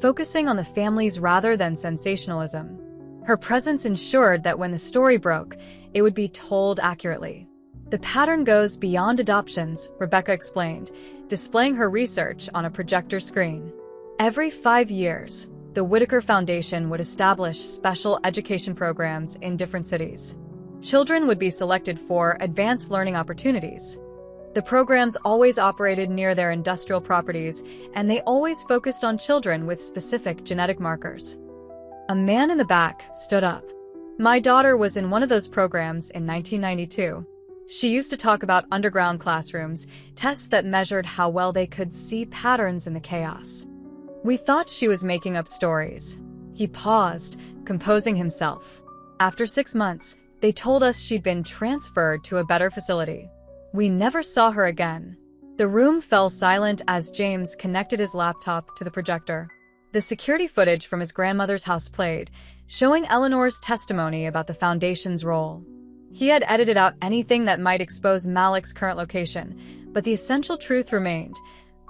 focusing on the families rather than sensationalism. Her presence ensured that when the story broke, it would be told accurately. The pattern goes beyond adoptions, Rebecca explained, displaying her research on a projector screen. Every 5 years, the Whitaker Foundation would establish special education programs in different cities. Children would be selected for advanced learning opportunities. The programs always operated near their industrial properties, and they always focused on children with specific genetic markers. A man in the back stood up. My daughter was in one of those programs in 1992. She used to talk about underground classrooms, tests that measured how well they could see patterns in the chaos. "We thought she was making up stories." He paused, composing himself. "After 6 months, they told us she'd been transferred to a better facility. We never saw her again." The room fell silent as James connected his laptop to the projector. The security footage from his grandmother's house played, showing Eleanor's testimony about the Foundation's role. He had edited out anything that might expose Malik's current location, but the essential truth remained.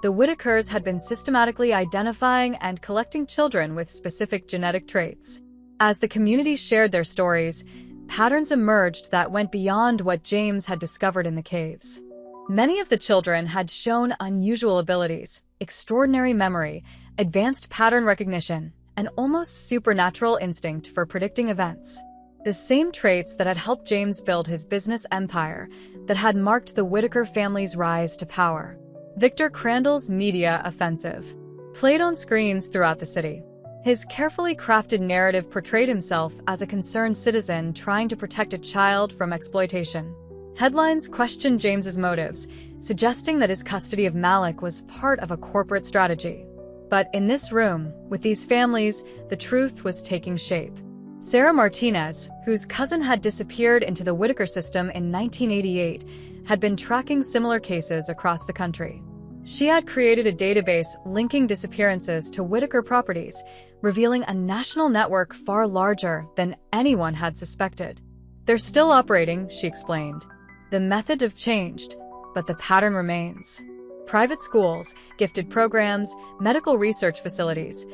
The Whitakers had been systematically identifying and collecting children with specific genetic traits. As the community shared their stories, patterns emerged that went beyond what James had discovered in the caves. Many of the children had shown unusual abilities, extraordinary memory, advanced pattern recognition, and almost supernatural instinct for predicting events. The same traits that had helped James build his business empire, that had marked the Whitaker family's rise to power. Victor Crandall's media offensive played on screens throughout the city. His carefully crafted narrative portrayed himself as a concerned citizen trying to protect a child from exploitation. Headlines questioned James's motives, suggesting that his custody of Malik was part of a corporate strategy. But in this room, with these families, the truth was taking shape. Sarah Martinez, whose cousin had disappeared into the Whitaker system in 1988, had been tracking similar cases across the country. She had created a database linking disappearances to Whitaker properties, revealing a national network far larger than anyone had suspected. "They're still operating," she explained. "The methods have changed, but the pattern remains." Private schools, gifted programs, medical research facilities,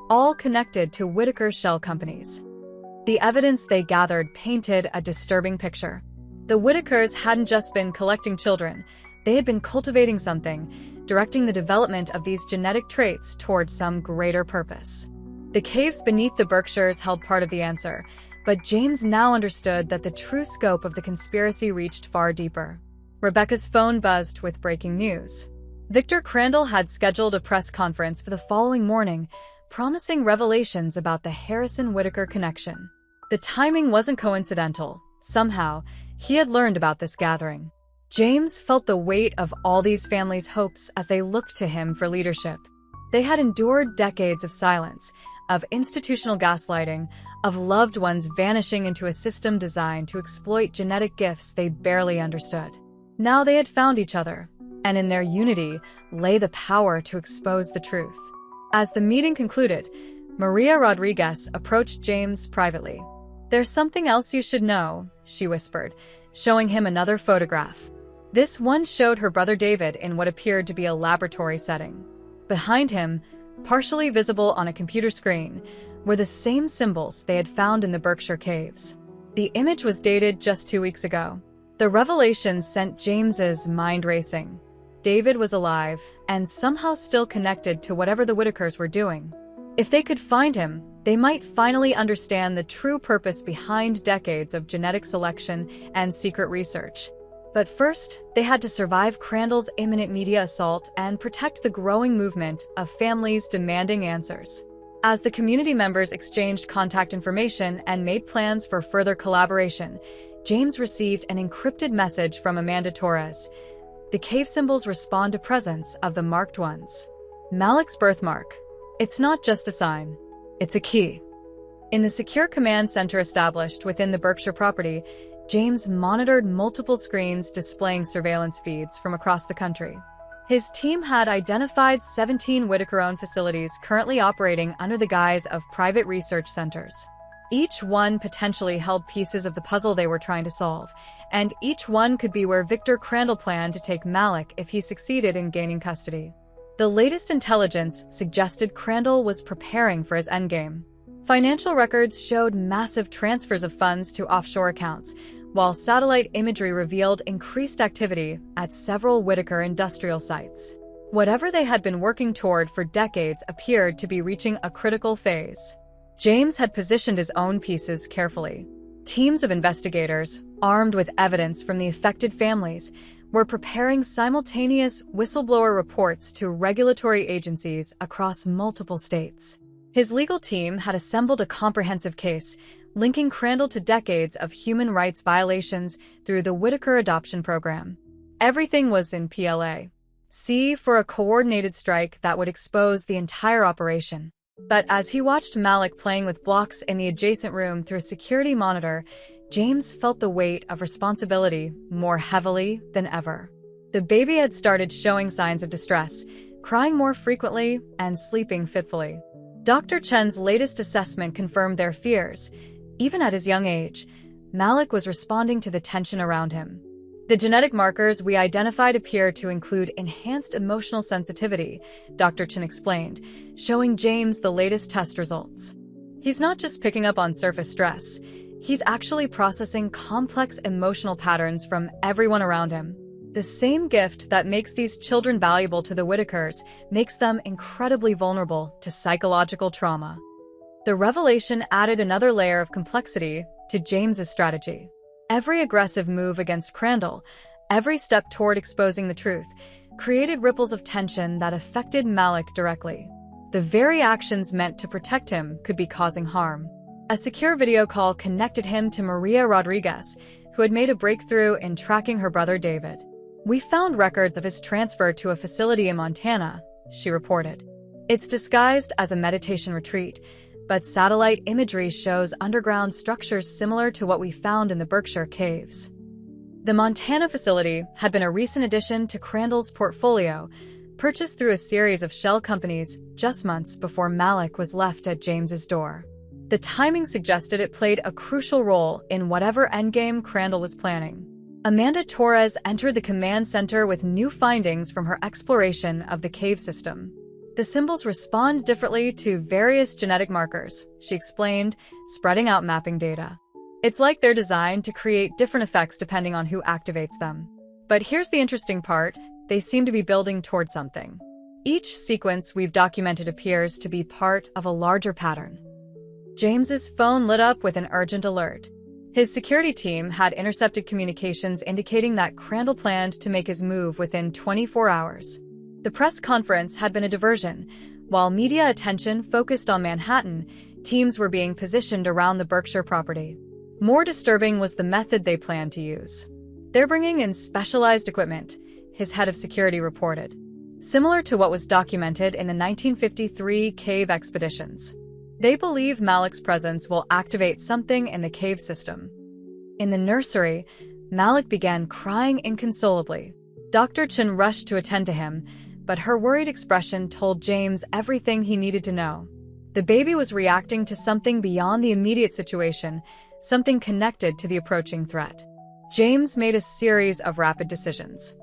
all connected to Whitaker's shell companies. The evidence they gathered painted a disturbing picture. The Whitakers hadn't just been collecting children, they had been cultivating something, directing the development of these genetic traits towards some greater purpose. The caves beneath the Berkshires held part of the answer, but James now understood that the true scope of the conspiracy reached far deeper. Rebecca's phone buzzed with breaking news. Victor Crandall had scheduled a press conference for the following morning, promising revelations about the Harrison-Whitaker connection. The timing wasn't coincidental. Somehow, he had learned about this gathering. James felt the weight of all these families' hopes as they looked to him for leadership. They had endured decades of silence, of institutional gaslighting, of loved ones vanishing into a system designed to exploit genetic gifts they barely understood. Now they had found each other, and in their unity lay the power to expose the truth. As the meeting concluded, Maria Rodriguez approached James privately. "There's something else you should know," she whispered, showing him another photograph. This one showed her brother David in what appeared to be a laboratory setting. Behind him, partially visible on a computer screen, were the same symbols they had found in the Berkshire caves. The image was dated just 2 weeks ago. The revelation sent James's mind racing. David was alive, and somehow still connected to whatever the Whitakers were doing. If they could find him, they might finally understand the true purpose behind decades of genetic selection and secret research. But first, they had to survive Crandall's imminent media assault and protect the growing movement of families demanding answers. As the community members exchanged contact information and made plans for further collaboration, James received an encrypted message from Amanda Torres. The cave symbols respond to presence of the marked ones. Malik's birthmark. It's not just a sign. It's a key. In the secure command center established within the Berkshire property, James monitored multiple screens displaying surveillance feeds from across the country. His team had identified 17 Whitaker-owned facilities currently operating under the guise of private research centers. Each one potentially held pieces of the puzzle they were trying to solve, and each one could be where Victor Crandall planned to take Malik if he succeeded in gaining custody. The latest intelligence suggested Crandall was preparing for his endgame. Financial records showed massive transfers of funds to offshore accounts, while satellite imagery revealed increased activity at several Whitaker industrial sites. Whatever they had been working toward for decades appeared to be reaching a critical phase. James had positioned his own pieces carefully. Teams of investigators, armed with evidence from the affected families, were preparing simultaneous whistleblower reports to regulatory agencies across multiple states. His legal team had assembled a comprehensive case, linking Crandall to decades of human rights violations through the Whitaker Adoption Program. Everything was in PLA. C for a coordinated strike that would expose the entire operation. But as he watched Malik playing with blocks in the adjacent room through a security monitor, James felt the weight of responsibility more heavily than ever. The baby had started showing signs of distress, crying more frequently and sleeping fitfully. Dr. Chen's latest assessment confirmed their fears. Even at his young age, Malik was responding to the tension around him. The genetic markers we identified appear to include enhanced emotional sensitivity, Dr. Chen explained, showing James the latest test results. He's not just picking up on surface stress, he's actually processing complex emotional patterns from everyone around him. The same gift that makes these children valuable to the Whitakers makes them incredibly vulnerable to psychological trauma. The revelation added another layer of complexity to James's strategy. Every aggressive move against Crandall, every step toward exposing the truth, created ripples of tension that affected Malik directly. The very actions meant to protect him could be causing harm. A secure video call connected him to Maria Rodriguez, who had made a breakthrough in tracking her brother David. "We found records of his transfer to a facility in Montana," she reported. "It's disguised as a meditation retreat, but satellite imagery shows underground structures similar to what we found in the Berkshire Caves." The Montana facility had been a recent addition to Crandall's portfolio, purchased through a series of shell companies just months before Malik was left at James's door. The timing suggested it played a crucial role in whatever endgame Crandall was planning. Amanda Torres entered the command center with new findings from her exploration of the cave system. "The symbols respond differently to various genetic markers," she explained, spreading out mapping data. "It's like they're designed to create different effects depending on who activates them. But here's the interesting part, they seem to be building toward something. Each sequence we've documented appears to be part of a larger pattern." James's phone lit up with an urgent alert. His security team had intercepted communications indicating that Crandall planned to make his move within 24 hours. The press conference had been a diversion. While media attention focused on Manhattan, teams were being positioned around the Berkshire property. More disturbing was the method they planned to use. "They're bringing in specialized equipment," his head of security reported. "Similar to what was documented in the 1953 cave expeditions. They believe Malik's presence will activate something in the cave system." In the nursery, Malik began crying inconsolably. Dr. Chen rushed to attend to him, but her worried expression told James everything he needed to know. The baby was reacting to something beyond the immediate situation, something connected to the approaching threat. James made a series of rapid decisions.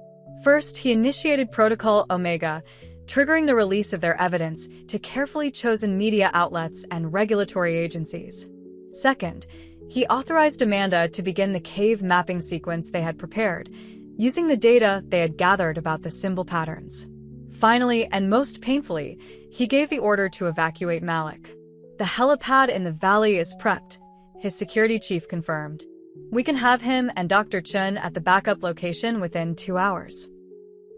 First, he initiated Protocol Omega, triggering the release of their evidence to carefully chosen media outlets and regulatory agencies. Second, he authorized Amanda to begin the cave mapping sequence they had prepared, using the data they had gathered about the symbol patterns. Finally, and most painfully, he gave the order to evacuate Malik. "The helipad in the valley is prepped," his security chief confirmed. "We can have him and Dr. Chen at the backup location within 2 hours."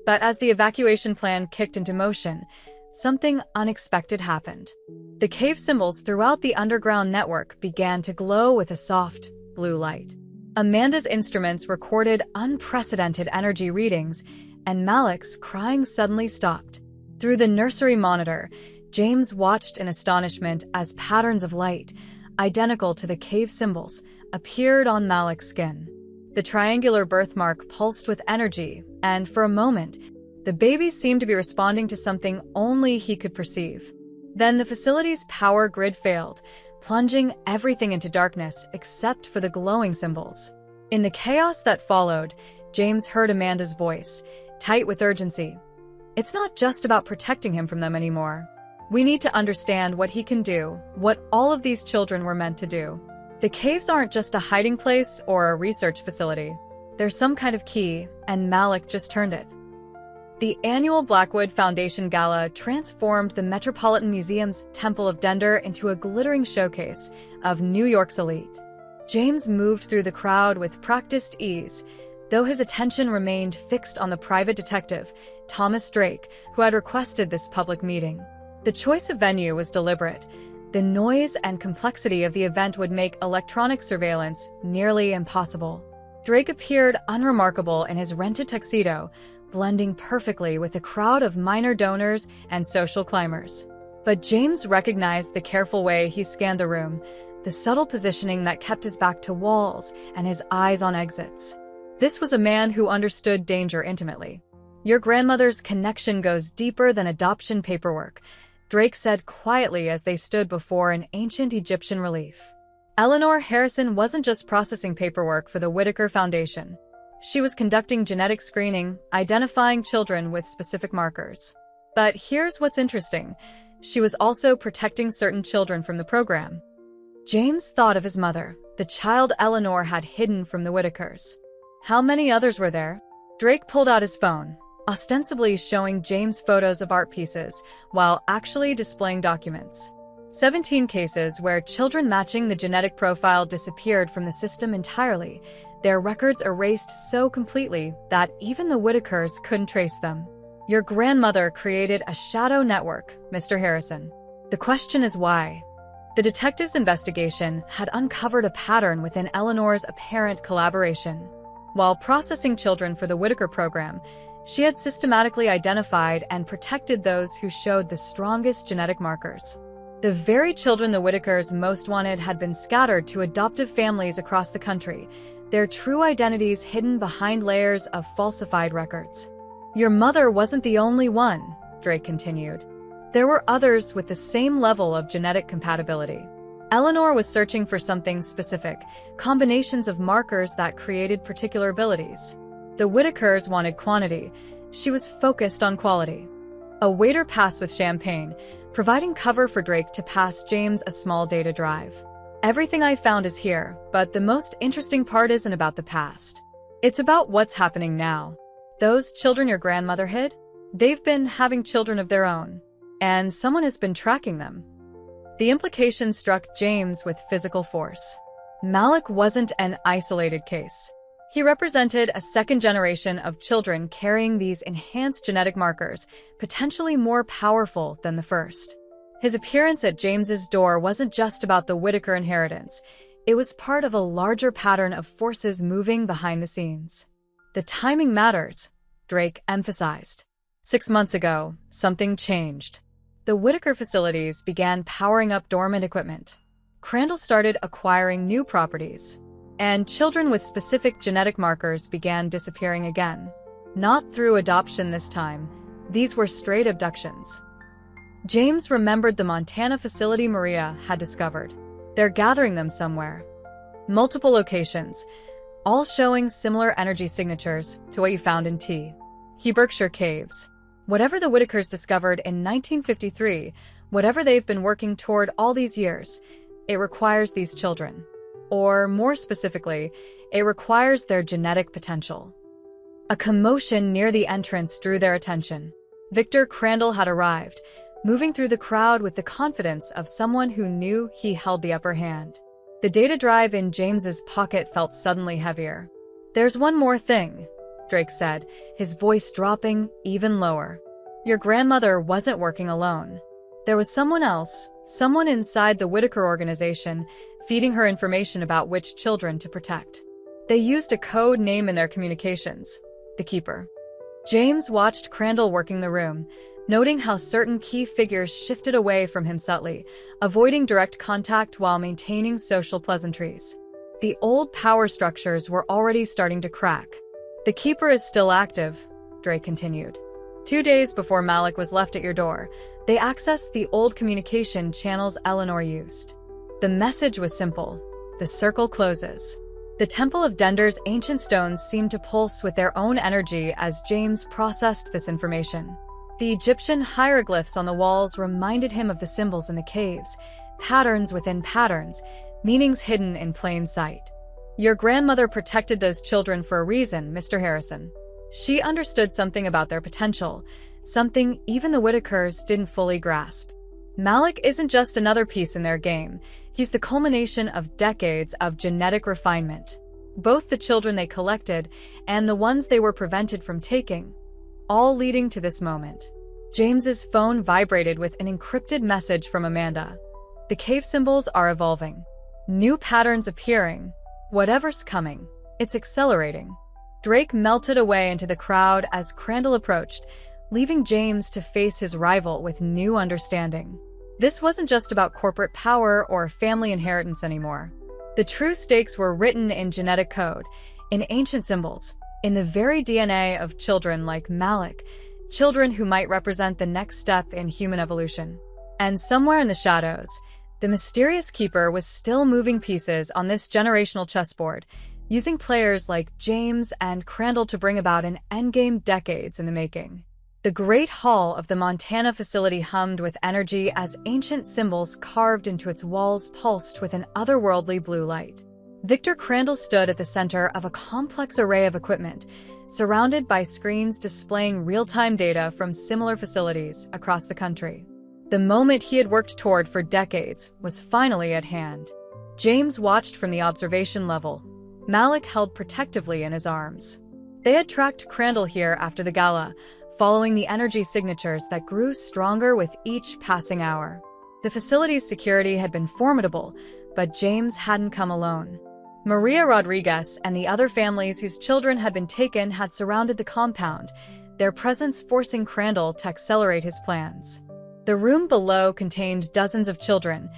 But as the evacuation plan kicked into motion, something unexpected happened. The cave symbols throughout the underground network began to glow with a soft, blue light. Amanda's instruments recorded unprecedented energy readings, and Malik's crying suddenly stopped. Through the nursery monitor, James watched in astonishment as patterns of light, identical to the cave symbols, appeared on Malik's skin. The triangular birthmark pulsed with energy, and for a moment, the baby seemed to be responding to something only he could perceive. Then the facility's power grid failed, plunging everything into darkness except for the glowing symbols. In the chaos that followed, James heard Amanda's voice, tight with urgency. "It's not just about protecting him from them anymore. We need to understand what he can do, what all of these children were meant to do. The caves aren't just a hiding place or a research facility. There's some kind of key, and Malik just turned it." The annual Blackwood Foundation Gala transformed the Metropolitan Museum's Temple of Dender into a glittering showcase of New York's elite. James moved through the crowd with practiced ease, though his attention remained fixed on the private detective, Thomas Drake, who had requested this public meeting. The choice of venue was deliberate. The noise and complexity of the event would make electronic surveillance nearly impossible. Drake appeared unremarkable in his rented tuxedo, blending perfectly with the crowd of minor donors and social climbers. But James recognized the careful way he scanned the room, the subtle positioning that kept his back to walls and his eyes on exits. This was a man who understood danger intimately. "Your grandmother's connection goes deeper than adoption paperwork," Drake said quietly as they stood before an ancient Egyptian relief. Eleanor Harrison wasn't just processing paperwork for the Whitaker Foundation. She was conducting genetic screening, identifying children with specific markers. But here's what's interesting. She was also protecting certain children from the program. James thought of his mother, the child Eleanor had hidden from the Whitakers. How many others were there? Drake pulled out his phone, ostensibly showing James photos of art pieces, while actually displaying documents. 17 cases where children matching the genetic profile disappeared from the system entirely, their records erased so completely that even the Whitakers couldn't trace them. Your grandmother created a shadow network, Mr. Harrison. The question is why? The detective's investigation had uncovered a pattern within Eleanor's apparent collaboration. While processing children for the Whitaker program, she had systematically identified and protected those who showed the strongest genetic markers. The very children the Whitakers most wanted had been scattered to adoptive families across the country, their true identities hidden behind layers of falsified records. Your mother wasn't the only one, Drake continued. There were others with the same level of genetic compatibility. Eleanor was searching for something specific, combinations of markers that created particular abilities. The Whitakers wanted quantity. She was focused on quality. A waiter passed with champagne, providing cover for Drake to pass James a small data drive. Everything I found is here, but the most interesting part isn't about the past. It's about what's happening now. Those children your grandmother hid? They've been having children of their own. And someone has been tracking them. The implication struck James with physical force. Malik wasn't an isolated case. He represented a second generation of children carrying these enhanced genetic markers, potentially more powerful than the first. His appearance at James's door wasn't just about the Whitaker inheritance. It was part of a larger pattern of forces moving behind the scenes. The timing matters, Drake emphasized. 6 months ago, something changed. The Whitaker facilities began powering up dormant equipment. Crandall started acquiring new properties. And children with specific genetic markers began disappearing again. Not through adoption this time. These were straight abductions. James remembered the Montana facility Maria had discovered. They're gathering them somewhere. Multiple locations, all showing similar energy signatures to what you found in Berkshire Caves. Whatever the Whitakers discovered in 1953, whatever they've been working toward all these years, it requires these children. Or more specifically, it requires their genetic potential. A commotion near the entrance drew their attention. Victor Crandall had arrived, moving through the crowd with the confidence of someone who knew he held the upper hand. The data drive in James's pocket felt suddenly heavier. "There's one more thing," Drake said, his voice dropping even lower. "Your grandmother wasn't working alone. There was someone else, someone inside the Whitaker organization, feeding her information about which children to protect. They used a code name in their communications, the Keeper." James watched Crandall working the room, noting how certain key figures shifted away from him subtly, avoiding direct contact while maintaining social pleasantries. The old power structures were already starting to crack. "The Keeper is still active," Drake continued. 2 days before Malik was left at your door, they accessed the old communication channels Eleanor used. The message was simple: the circle closes. The Temple of Dender's ancient stones seemed to pulse with their own energy as James processed this information. The Egyptian hieroglyphs on the walls reminded him of the symbols in the caves, patterns within patterns, meanings hidden in plain sight. "Your grandmother protected those children for a reason, Mr. Harrison. She understood something about their potential, something even the Whitakers didn't fully grasp. Malik isn't just another piece in their game. He's the culmination of decades of genetic refinement. Both the children they collected and the ones they were prevented from taking, all leading to this moment." James's phone vibrated with an encrypted message from Amanda. "The cave symbols are evolving. New patterns appearing. Whatever's coming, it's accelerating." Drake melted away into the crowd as Crandall approached, leaving James to face his rival with new understanding. This wasn't just about corporate power or family inheritance anymore. The true stakes were written in genetic code, in ancient symbols, in the very DNA of children like Malik, children who might represent the next step in human evolution. And somewhere in the shadows, the mysterious keeper was still moving pieces on this generational chessboard, using players like James and Crandall to bring about an endgame decades in the making. The Great Hall of the Montana facility hummed with energy as ancient symbols carved into its walls pulsed with an otherworldly blue light. Victor Crandall stood at the center of a complex array of equipment, surrounded by screens displaying real-time data from similar facilities across the country. The moment he had worked toward for decades was finally at hand. James watched from the observation level, Malik held protectively in his arms. They had tracked Crandall here after the gala, following the energy signatures that grew stronger with each passing hour. The facility's security had been formidable, but James hadn't come alone. Maria Rodriguez and the other families whose children had been taken had surrounded the compound, their presence forcing Crandall to accelerate his plans. The room below contained dozens of children,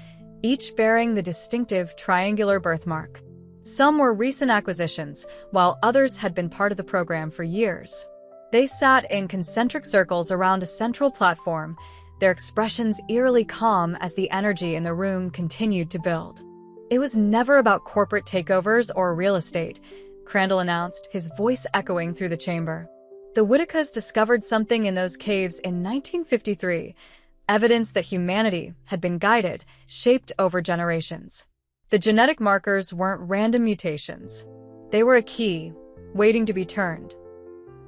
each bearing the distinctive triangular birthmark. Some were recent acquisitions, while others had been part of the program for years. They sat in concentric circles around a central platform, their expressions eerily calm as the energy in the room continued to build. It was never about corporate takeovers or real estate, Crandall announced, his voice echoing through the chamber. The Whitacres discovered something in those caves in 1953, evidence that humanity had been guided, shaped over generations. The genetic markers weren't random mutations. They were a key, waiting to be turned.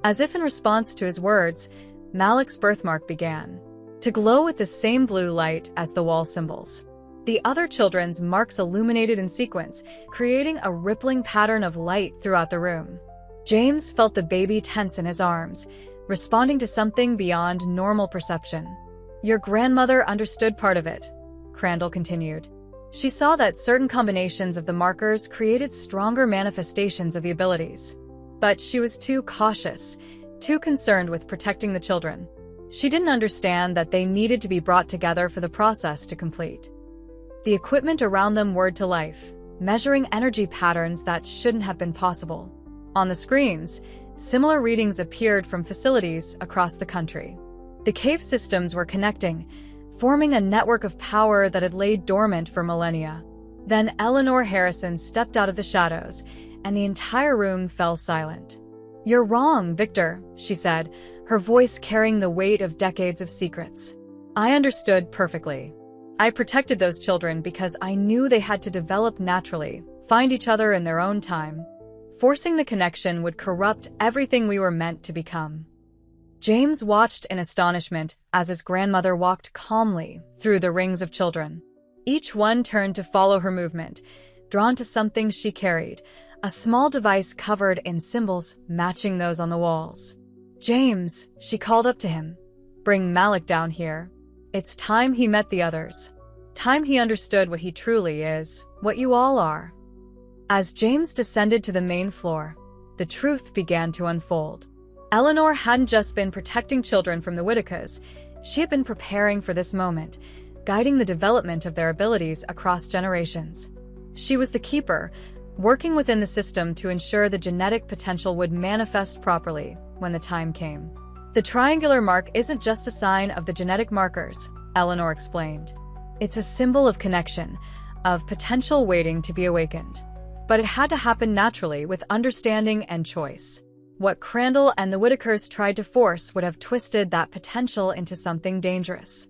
As if in response to his words, Malik's birthmark began to glow with the same blue light as the wall symbols. The other children's marks illuminated in sequence, creating a rippling pattern of light throughout the room. James felt the baby tense in his arms, responding to something beyond normal perception. Your grandmother understood part of it, Crandall continued. She saw that certain combinations of the markers created stronger manifestations of the abilities. But she was too cautious, too concerned with protecting the children. She didn't understand that they needed to be brought together for the process to complete. The equipment around them whirred to life, measuring energy patterns that shouldn't have been possible. On the screens, similar readings appeared from facilities across the country. The cave systems were connecting, forming a network of power that had laid dormant for millennia. Then Eleanor Harrison stepped out of the shadows, and the entire room fell silent. You're wrong, Victor, she said, her voice carrying the weight of decades of secrets. I understood perfectly. I protected those children because I knew they had to develop naturally, find each other in their own time. Forcing the connection would corrupt everything we were meant to become. James watched in astonishment as his grandmother walked calmly through the rings of children. Each one turned to follow her movement, drawn to something she carried, a small device covered in symbols matching those on the walls. James, she called up to him. Bring Malik down here. It's time he met the others. Time he understood what he truly is, what you all are. As James descended to the main floor, the truth began to unfold. Eleanor hadn't just been protecting children from the Whitacres, she had been preparing for this moment, guiding the development of their abilities across generations. She was the keeper, working within the system to ensure the genetic potential would manifest properly when the time came. The triangular mark isn't just a sign of the genetic markers, Eleanor explained. It's a symbol of connection, of potential waiting to be awakened. But it had to happen naturally with understanding and choice. What Crandall and the Whitacres tried to force would have twisted that potential into something dangerous.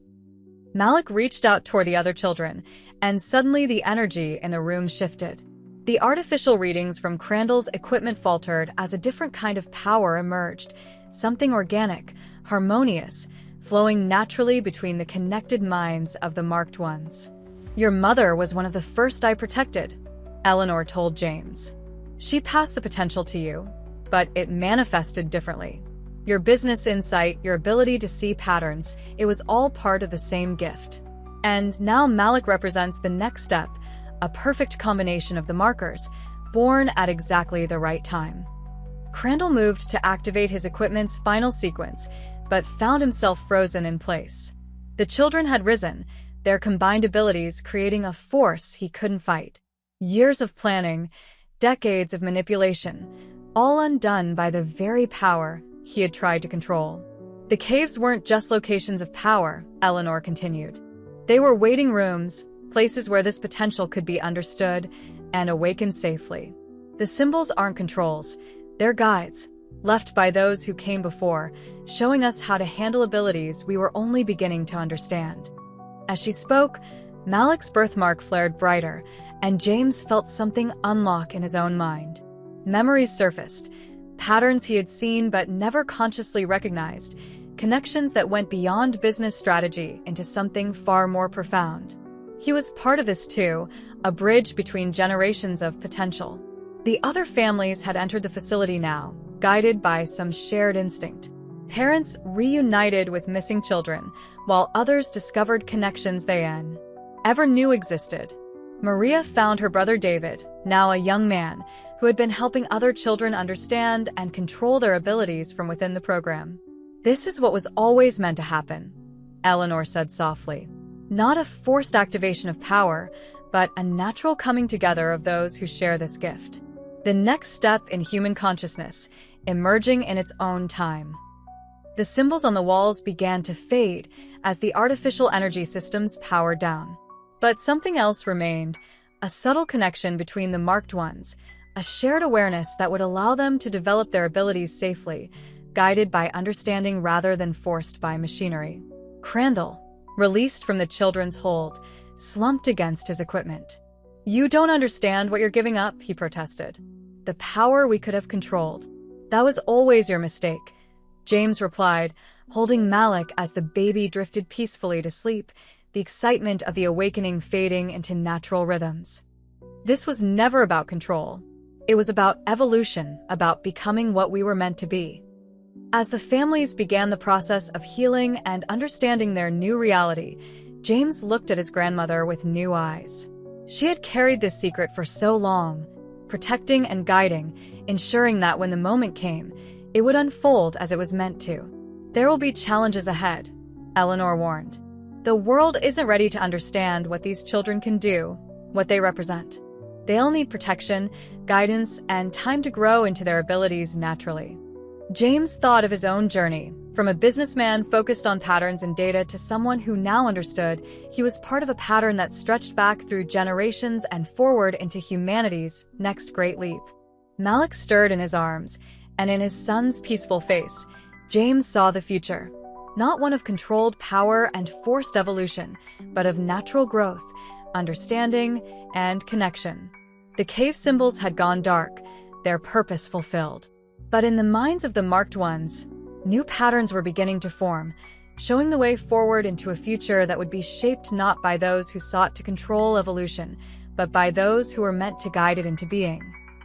Malik reached out toward the other children, and suddenly the energy in the room shifted. The artificial readings from Crandall's equipment faltered as a different kind of power emerged, something organic, harmonious, flowing naturally between the connected minds of the marked ones. Your mother was one of the first I protected, Eleanor told James. She passed the potential to you, but it manifested differently. Your business insight, your ability to see patterns, it was all part of the same gift. And now Malik represents the next step, a perfect combination of the markers, born at exactly the right time. Crandall moved to activate his equipment's final sequence, but found himself frozen in place. The children had risen, their combined abilities creating a force he couldn't fight. Years of planning, decades of manipulation, all undone by the very power he had tried to control. The caves weren't just locations of power, Eleanor continued. They were waiting rooms, places where this potential could be understood and awakened safely. The symbols aren't controls, they're guides, left by those who came before, showing us how to handle abilities we were only beginning to understand. As she spoke, Malik's birthmark flared brighter, and James felt something unlock in his own mind. Memories surfaced, patterns he had seen but never consciously recognized, connections that went beyond business strategy into something far more profound. He was part of this too, a bridge between generations of potential. The other families had entered the facility now, guided by some shared instinct. Parents reunited with missing children, while others discovered connections they never knew existed. Maria found her brother David, now a young man, who had been helping other children understand and control their abilities from within the program. "This is what was always meant to happen," Eleanor said softly. "Not a forced activation of power, but a natural coming together of those who share this gift. The next step in human consciousness, emerging in its own time." The symbols on the walls began to fade as the artificial energy systems powered down. But something else remained, a subtle connection between the marked ones, a shared awareness that would allow them to develop their abilities safely, guided by understanding rather than forced by machinery. Crandall, released from the children's hold, slumped against his equipment. "You don't understand what you're giving up," he protested. "The power we could have controlled. That was always your mistake," James replied, holding Malik as the baby drifted peacefully to sleep, the excitement of the awakening fading into natural rhythms. This was never about control. It was about evolution, about becoming what we were meant to be. As the families began the process of healing and understanding their new reality, James looked at his grandmother with new eyes. She had carried this secret for so long, protecting and guiding, ensuring that when the moment came, it would unfold as it was meant to. "There will be challenges ahead," Eleanor warned. "The world isn't ready to understand what these children can do, what they represent. They'll need protection, guidance, and time to grow into their abilities naturally." James thought of his own journey, from a businessman focused on patterns and data to someone who now understood he was part of a pattern that stretched back through generations and forward into humanity's next great leap. Malik stirred in his arms, and in his son's peaceful face, James saw the future. Not one of controlled power and forced evolution, but of natural growth, understanding, and connection. The cave symbols had gone dark, their purpose fulfilled. But in the minds of the marked ones, new patterns were beginning to form, showing the way forward into a future that would be shaped not by those who sought to control evolution, but by those who were meant to guide it into being.